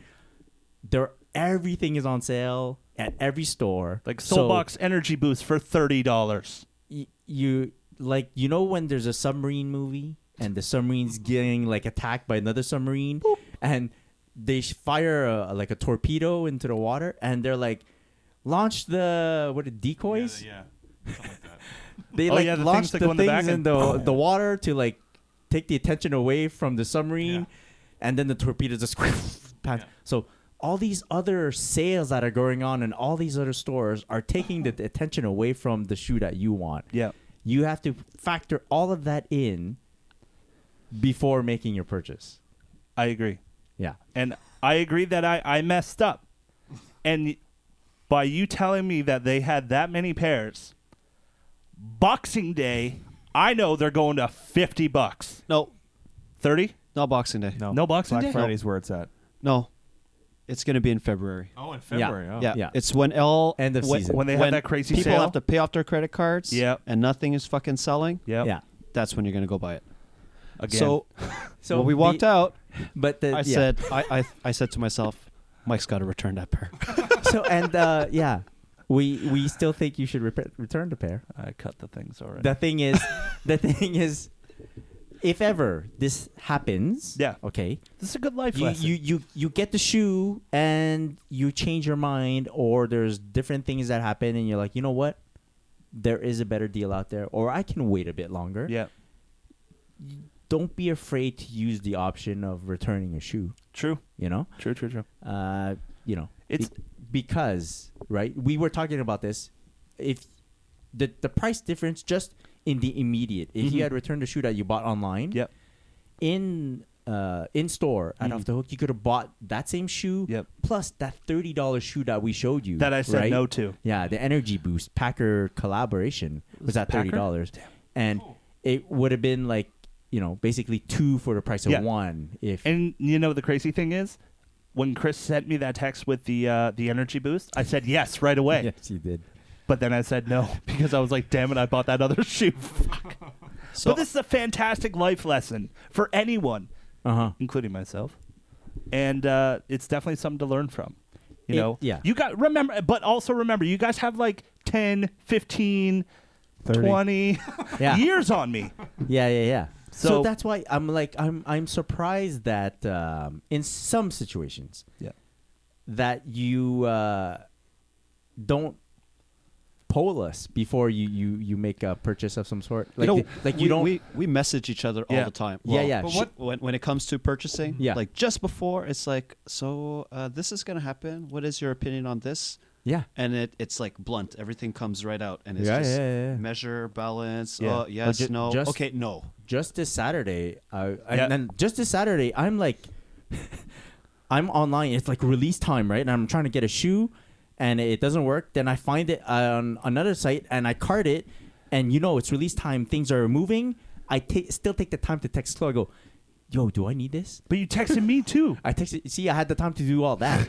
Everything is on sale at every store. Like So Soulbox Energy Boost for $30. you know when there's a submarine movie and the submarine's getting like attacked by another submarine, and they fire a torpedo into the water, and they're like, launch the decoys. Yeah. They Oh, like yeah, the launch things that the go in the back things in and- the water to like take the attention away from the submarine, and then the torpedo just pans. So all these other sales that are going on in all these other stores are taking the attention away from the shoe that you want. Yeah. You have to factor all of that in before making your purchase. I agree. Yeah. And I agree that I messed up. And by you telling me that they had that many pairs, Boxing Day, I know they're going to $50. No, 30? not Boxing Day. No Boxing Black Day? Friday's where it's at. No. It's going to be in February. Oh, in February, Oh. Yeah. Yeah. It's when End of season. When they have that crazy people sale? have to pay off their credit cards. Yep. And nothing is fucking selling. Yep. Yeah. That's when you're going to go buy it. Again. So when we the- walked out, but the, I said, I said to myself, Mike's got to return that pair. so and we still think you should return the pair. I cut the things already. The thing is, if ever this happens, Yeah. okay, This is a good life you, lesson. you get the shoe and you change your mind, or there's different things that happen, and you're like, you know what, there is a better deal out there, or I can wait a bit longer. Yeah. Don't be afraid to use the option of returning a shoe. True. You know, True. it's because right. We were talking about this. If the price difference just in the immediate, if Mhm. you had returned a shoe that you bought online, Yep. in store at Mhm. Off the Hook, you could have bought that same shoe Yep. plus that $30 shoe that we showed you. That I said right? no to. Yeah, the Energy Boost Packer collaboration was at Packer? $30, Damn. and it would have been like basically two for the price of Yeah. one. If And you know the crazy thing is, when Chris sent me that text with the energy boost, I said yes right away. yes, you did. But then I said no because I was like, damn it, I bought that other shoe. Fuck. So But this is a fantastic life lesson for anyone, including myself. And it's definitely something to learn from. You know? yeah. You got but also remember, you guys have like 10, 15, 30. 20 Yeah. years on me. Yeah. So So- that's why I'm surprised that in some situations Yeah. that you don't poll us before you make a purchase of some sort. You know, you don't. we message each other all the time. Yeah, yeah. But When it comes to purchasing, Yeah. like just before, it's like, so this is gonna happen. What is your opinion on this? Yeah. And it's like blunt. Everything comes right out, and it's Yeah, just yeah. measure, balance. Yeah. Oh, yes, no. just- Okay, no. Just this Saturday, Yeah. and then just this Saturday, I'm like, I'm online. It's like release time, right? And I'm trying to get a shoe, and it doesn't work. Then I find it on another site, and I cart it, and it's release time. Things are moving. I still take the time to text Chloe. I go, yo, do I need this? But you texted me too. I texted. See, I had the time to do all that.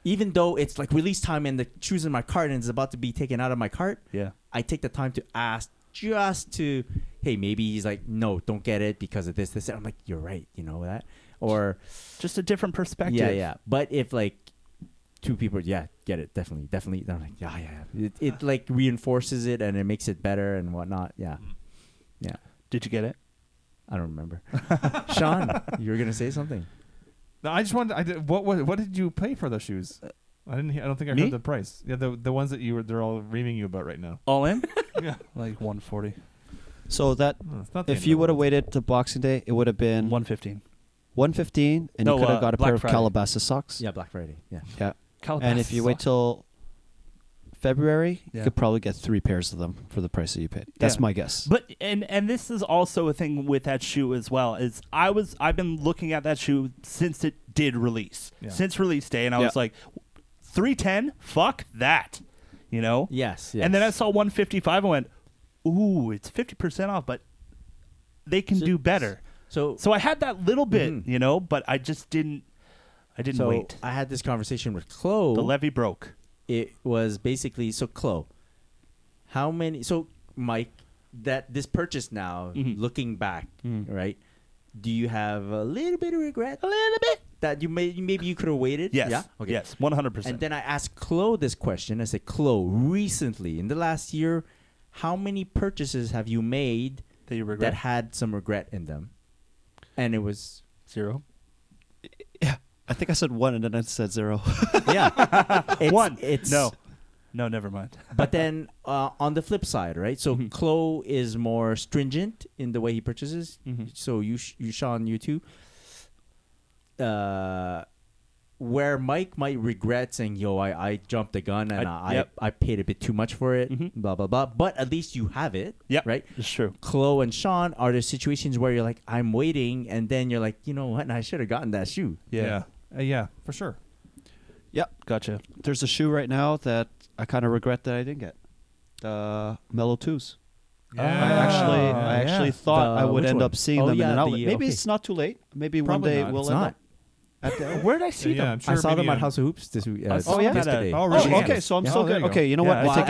Even though it's like release time and the shoes in my cart and it's about to be taken out of my cart, Yeah. I take the time to ask just to, hey, maybe he's like, no, don't get it because of this. I'm like, you're right, that? Or, Just a different perspective. yeah. But if like two people, get it, definitely. I'm like, yeah. It like reinforces it and it makes it better and whatnot. Yeah. Yeah. Did you get it? I don't remember. Sean, you were going to say something. No, I just wanted. What did you pay for those shoes? I didn't. I don't think I Me? heard the price. Yeah, the ones that they're all reaming you about right now. All in? Yeah. Like 140. So that No, it's not the if end you of would the have world. waited to Boxing Day, it would have been 115. 115, and No, you could have got a Black pair of Friday. Calabasas socks. Yeah, Black Friday. Yeah. Yeah. Calabasas And if you wait socks. till February, Yeah. you could probably get 3 pairs of them for the price that you paid. That's Yeah. my guess. But and this is also a thing with that shoe as well. Is I've been looking at that shoe since it did release. Yeah. Since release day, and I Yeah. was like 310, fuck that. Yes. And then I saw 155 and went, ooh, it's 50% off, but they can So- do better. So So I had that little bit, Mhm. but I just didn't so wait. I had this conversation with Chloe. The levee broke. It was basically Chloe. How many? So Mike, this purchase now, Mhm. looking back, Mhm. right? Do you have a little bit of regret A little bit. that maybe you could have waited? Yes. Yeah. Okay. Yes. 100%. And then I asked Chloe this question. I said, Chloe, recently in the last year, how many purchases have you made that you regret? that had some regret in them? And it was 0. Yeah. I think I said 1 and then I said 0. yeah, it's, 1. It's No, never mind. But then on the flip side, right? So Mhm. Chloe is more stringent in the way he purchases. Mhm. So you Sean, you too. Where Mike might regret saying, "Yo, I jumped the gun and Yep. I paid a bit too much for it." Mhm. Blah blah blah. But at least you have it. Yep. Right. It's true. Chloe and Sean are the situations where you're like, "I'm waiting," and then you're like, "You know what? I should have gotten that shoe." Yeah. Yeah, for sure. Gotcha. There's a shoe right now that I kind of regret that I didn't get. The Mellow 2s. I actually thought I would which end one? up seeing Oh, them yeah, in an outlet. the- Maybe okay. it's not too late. Maybe Probably one day not. we'll It's end not. up at the Where did I see Yeah, them? I'm sure I saw them maybe at on- House of Hoops this week. I saw them at yesterday. Oh, Oh, really? okay. So I'm Yeah, still there good. you go. Okay, you know what? Yeah, I Well, take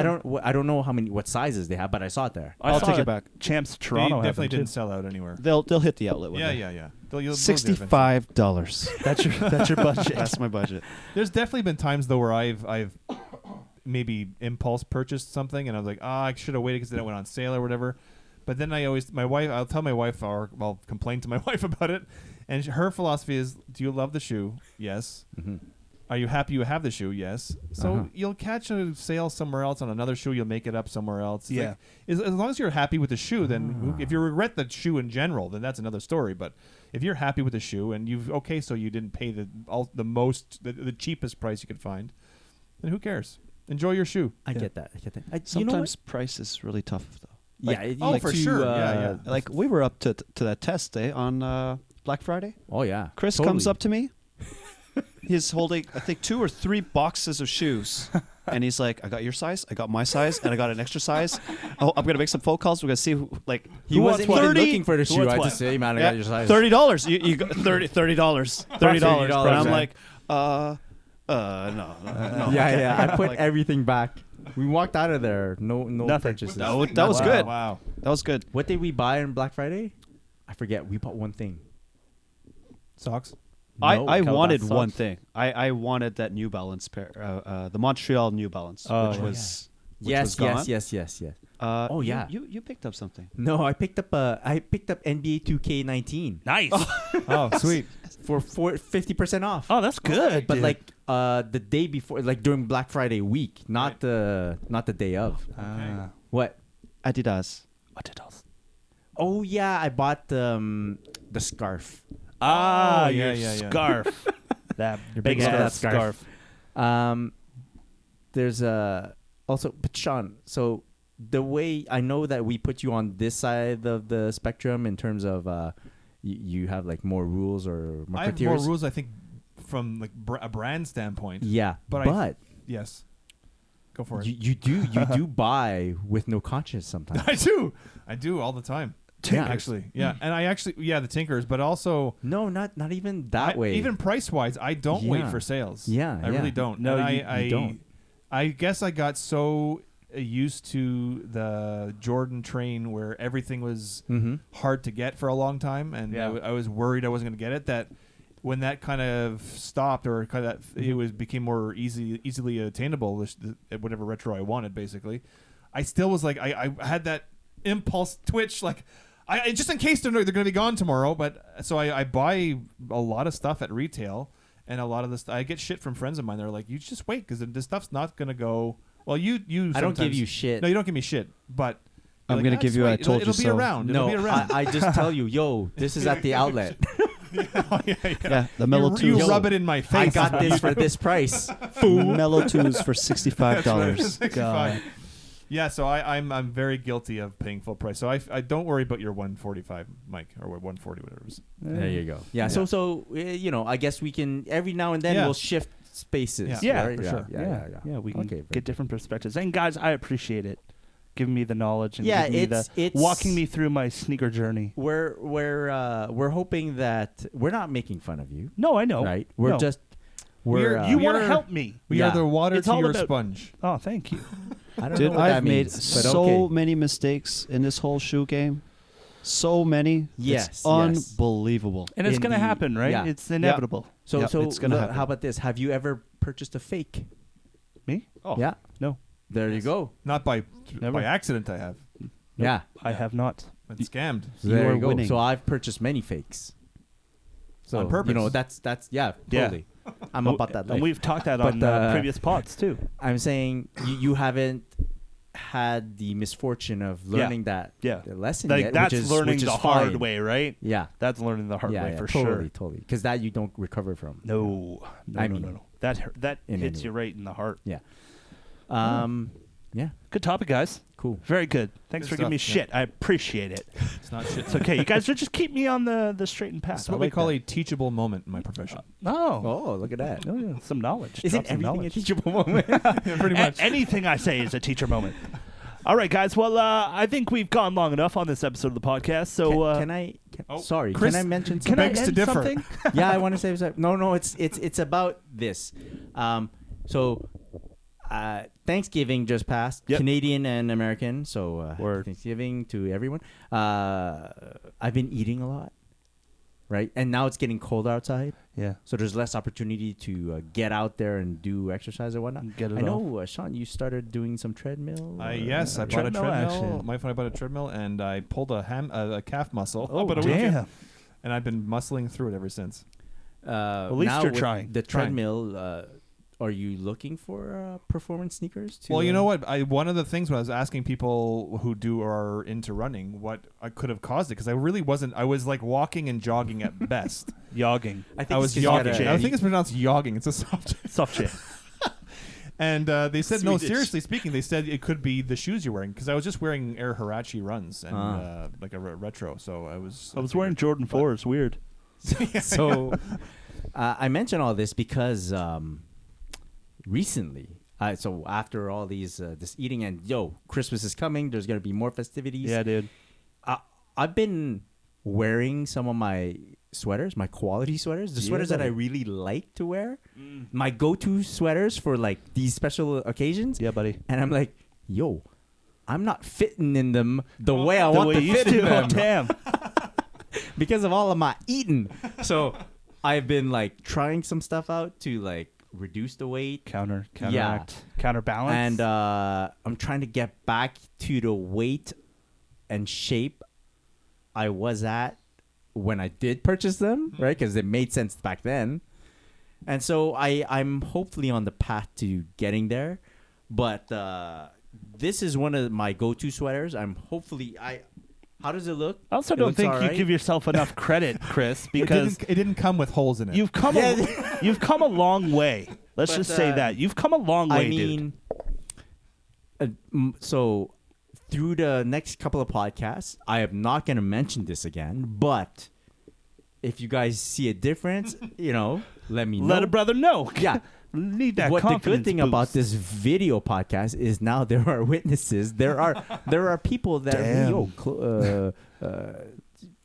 I it. don't know what sizes they have, but I saw it there. I'll saw take it back. Champs They Toronto had definitely them, didn't too. sell out anywhere. They'll hit the outlet one day. Yeah. They'll do it eventually. $65. That's your budget. That's my budget. There's definitely been times though where I've maybe impulse purchased something and I was like, I should have waited because it went on sale or whatever. But then I'll tell my wife or I'll complain to my wife about it, and her philosophy is, do you love the shoe? Yes. Mm-hmm. Are you happy you have the shoe? Yes. So Uh-huh. you'll catch a sale somewhere else on another shoe. You'll make it up somewhere else. It's Yeah. like, as long as you're happy with the shoe, then if you regret the shoe in general, then that's another story. But if you're happy with the shoe and so you didn't pay the cheapest price you could find, then who cares? Enjoy your shoe. I Yeah. get that. You know what? Sometimes price is really tough though. Yeah. for sure. Yeah. Like we were up to that test day on Black Friday. Oh yeah. Chris Totally. comes up to me. He's holding, I think, 2 or 3 boxes of shoes. And he's like, I got your size, I got my size, and I got an extra size. Oh, I'm going to make some phone calls. We're going to see who, like, He who wasn't wants even 30? looking for the Who shoe. wants I what? just say, hey, man, I Yeah, got your size. $30. You got $30. $30. And I'm yeah. like, no. Yeah. I put Like- everything back. We walked out of there. No Nothing. purchases. That was Wow. good. Wow. That was good. What did we buy on Black Friday? I forget. We bought one thing. Socks. I No, wanted Calabasas one socks. thing. I wanted that New Balance pair, the Montreal New Balance, Oh, which yeah. was Yes. gone. Yes. Oh, yeah. You picked up something. No, I picked up NBA 2K19. Nice. Oh, sweet. for 50% off. Oh, that's good. But dude. like the day before, like during Black Friday week, not the day of. What? Adidas. Adidas. Oh yeah, I bought the scarf. Ah, yeah, your yeah, yeah. scarf. That big scarf. ass That scarf. There's also, but Sean, so the way I know that we put you on this side of the spectrum in terms of you have like more rules or more I have criteria. more rules, I think, from like a brand standpoint. Yeah, But yes, go for it. you do buy with no conscience sometimes. I do all the time. Tinkers. Actually, yeah, and I actually, the Tinkers, but also No, not even that way. Even price wise, I don't wait Yeah. for sales. Yeah, I yeah. really don't. No, And you don't. I guess I got so used to the Jordan train where everything was Mm-hmm. hard to get for a long time, and Yeah. I was worried I wasn't going to get it. That when that kind of stopped, or kind of became more easily attainable, whatever retro I wanted, basically, I still was like I had that impulse twitch, like I just in case they're going to be gone tomorrow. But so I buy a lot of stuff at retail, and a lot of this I get shit from friends of mine. They're like, you just wait because this stuff's not going to go. Well, you. I don't give you shit. No, you don't give me shit, but. I'm You're gonna like, give just you a wait. told you it'll be so." around. No, It'll be around. I just tell you, yo, this is at the outlet. Yeah, the Mellow You Twos. rub it in my face. I got this for this price. Mellow Twos for $65. 65. Yeah, so I'm very guilty of paying full price. So I don't worry about your 145, Mike, or 140, whatever it is. There you go. Yeah. Yeah. So I guess we can every now and then Yeah. we'll shift spaces. Yeah, right? for sure. Yeah. We can Okay, very get different perspectives. And guys, I appreciate it. Giving me the knowledge and Yeah, giving me it's walking me through my sneaker journey. We're hoping that we're not making fun of you, No, I know. right? We're No. just you want to we're- help me. We Yeah. are the water It's to all your about- sponge. Oh, thank you. I don't Dude, know what I've that made means, but so okay. many mistakes in this whole shoe game. So many. Yes, It's yes. unbelievable. And it's In going to the- happen, right? yeah. It's inevitable. So Yep, so it's gonna happen. how about this? Have you ever purchased a fake? Me? Oh, Yeah. no. There you go. Not by Never. accident. I have Yeah. I have not. been scammed. So there You're you go. winning. So I've purchased many fakes. So On purpose. that's yeah, Yeah. totally. I'm about that life. And we've talked that But, on previous pods, too. I'm saying you haven't had the misfortune of learning that Yeah. lesson Like, yet, that's which is, learning which is the hard fine. way, right? Yeah. That's learning the hard yeah, way yeah, for totally, sure. totally. Because that you don't recover from. No. I No, mean, no. That in hits any you right in the heart. Yeah. Yeah. Good topic, guys. Cool. Very good. Thanks Good for giving me stuff, yeah. shit. I appreciate it. It's not shit. It's okay. You guys just keep me on the straight and path. That's what I we like call that. a teachable moment in my profession. Oh. Oh, look at that. Oh, yeah. Some knowledge. Isn't Drop some everything a knowledge. teachable moment? Pretty much. Anything I say is a teacher moment. All right, guys. Well, I think we've gone long enough on this episode of the podcast. So, can I? Oh, sorry. Chris, can I mention can something? I begs to end differ. something? Yeah, I want to say something. No, it's about this. So Thanksgiving just passed, Yep. Canadian and American. So Word. Thanksgiving to everyone. I've been eating a lot, right? And now it's getting cold outside, Yeah. so there's less opportunity to get out there and do exercise or whatnot. Get it I know, Sean, you started doing some treadmill. Yes, I bought a Treadmill treadmill. action. My friend, I bought a treadmill, and I pulled a calf muscle Oh, about a week in, damn. and I've been muscling through it ever since. At least now you're with trying. The Trying. treadmill. Are you looking for performance sneakers? Well, you know what? One of the things when I was asking people who are into running what I could have caused it, because I really wasn't. I was like walking and jogging at best. Yogging. I think I was it's 'cause you yogging. gotta- I think it's pronounced yogging. It's a soft. Soft shit. And they said, no, Swedish. seriously speaking, they said it could be the shoes you're wearing, because I was just wearing Air Hirachi runs and like a retro. So I was wearing Jordan 4s. Weird. So I mention all this because recently, so after all these this eating and Christmas is coming, there's gonna be more festivities. Yeah, dude. I've been wearing some of my sweaters, my quality sweaters, the Yeah, sweaters that I buddy. really like to wear, my go-to sweaters for like these special occasions. Yeah, buddy. And I'm like, I'm not fitting in them the way I The want way to you fit used in to. Oh, them damn. because of all of my eating. So I've been like trying some stuff out to like reduce the weight, Counteract. Counterbalance. and I'm trying to get back to the weight and shape I was at when I did purchase them, right? Because it made sense back then. And so I'm hopefully on the path to getting there. But this is one of my go-to sweaters. How does it look? I also don't think you give yourself enough credit, Chris, because it didn't come with holes in it. you've come a long way. Let's just say that. You've come a long way, dude. So through the next couple of podcasts, I am not going to mention this again, but if you guys see a difference, let me know. Let a brother know. Yeah. Need that What the confidence good thing boost. about this video podcast is now there are witnesses. There are people that Damn.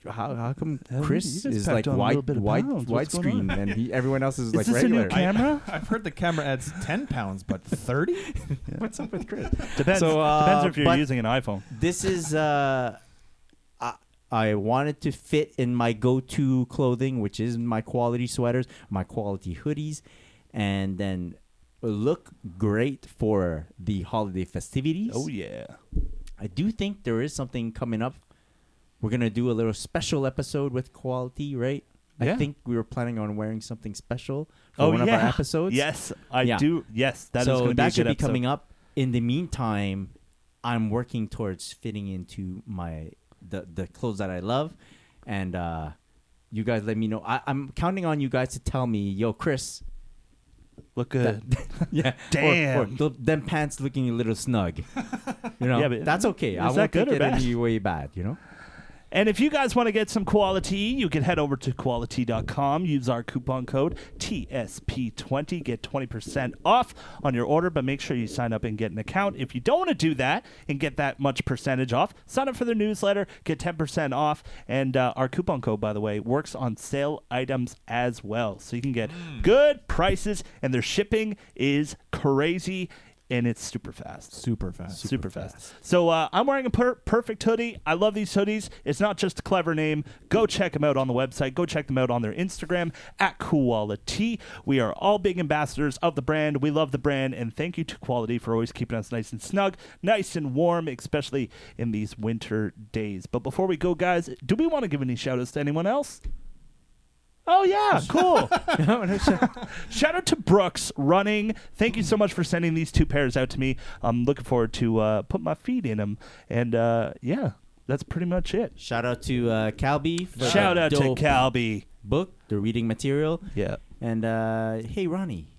how come You Chris just is packed like on a little bit of pounds. What's going widescreen and everyone else is like this regular. a new camera? I've heard the camera adds 10 pounds, but 30? What's up with Chris? Depends. So, Depends if you're but using an iPhone. This is I wanted to fit in my go-to clothing, which is my quality sweaters, my quality hoodies, and then look great for the holiday festivities. Oh, yeah. I do think there is something coming up. We're going to do a little special episode with quality, right? Yeah. I think we were planning on wearing something special for one of our episodes. Yes, I Yeah. do. Yes, that is So going to be a that good should be episode. coming up. In the meantime, I'm working towards fitting into the clothes that I love. And you guys let me know. I'm counting on you guys to tell me, yo, Chris. Look good. Yeah. Damn. Or them pants looking a little snug. Yeah, but that's okay. I is won't that good take or it bad? any way bad, And if you guys want to get some quality, you can head over to quality.com. Use our coupon code TSP20. Get 20% off on your order, but make sure you sign up and get an account. If you don't want to do that and get that much percentage off, sign up for their newsletter, get 10% off. And our coupon code, by the way, works on sale items as well. So you can get good prices, and their shipping is crazy. And it's super fast. Super fast. Super fast. So I'm wearing a perfect hoodie. I love these hoodies. It's not just a clever name. Go check them out on the website. Go check them out on their Instagram at Quality. We are all big ambassadors of the brand. We love the brand. And thank you to Quality for always keeping us nice and snug, nice and warm, especially in these winter days. But before we go, guys, do we want to give any shout-outs to anyone else? Oh, yeah, cool. Shout out to Brooks running. Thank you so much for sending these two pairs out to me. I'm looking forward to put my feet in them. And, yeah, that's pretty much it. Shout out to Calby. For Shout the out to dope Calby. book, the reading material. Yeah. And hey, Ronnie,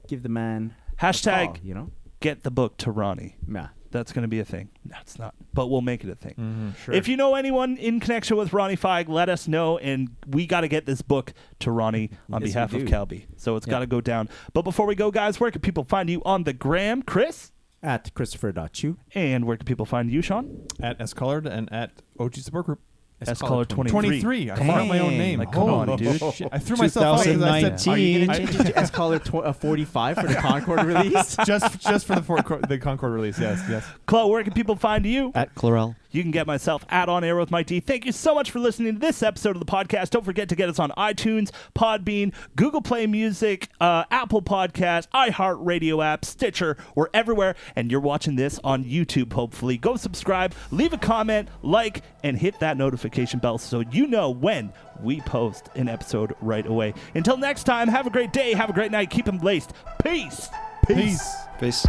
give the man Hashtag a call, get the book to Ronnie. Yeah. That's going to be a thing. No, it's not. But we'll make it a thing. Sure. If you know anyone in connection with Ronnie Feig, let us know. And we got to get this book to Ronnie on Yes, behalf we of do. Calby. So it's got to go down. But before we go, guys, where can people find you on the gram? Chris? At Christopher.chu. And where can people find you, Sean? At S-Colored and at OG Support Group. S-Colored 23. 23. I forgot my own Dang. name. Like, come on, dude. Shit. I threw myself off because I said 2019. Are you going to change it to S-Color 45 for the Concord release? just for the Concord release. Yes. Chloe, where can people find you? At Chlorel. You can get myself at On Air with Mike D. Thank you so much for listening to this episode of the podcast. Don't forget to get us on iTunes, Podbean, Google Play Music, Apple Podcasts, iHeartRadio app, Stitcher. We're everywhere. And you're watching this on YouTube, hopefully. Go subscribe, leave a comment, like, and hit that notification bell so you know when we post an episode right away. Until next time, have a great day, have a great night, keep them laced. Peace. Peace. Peace.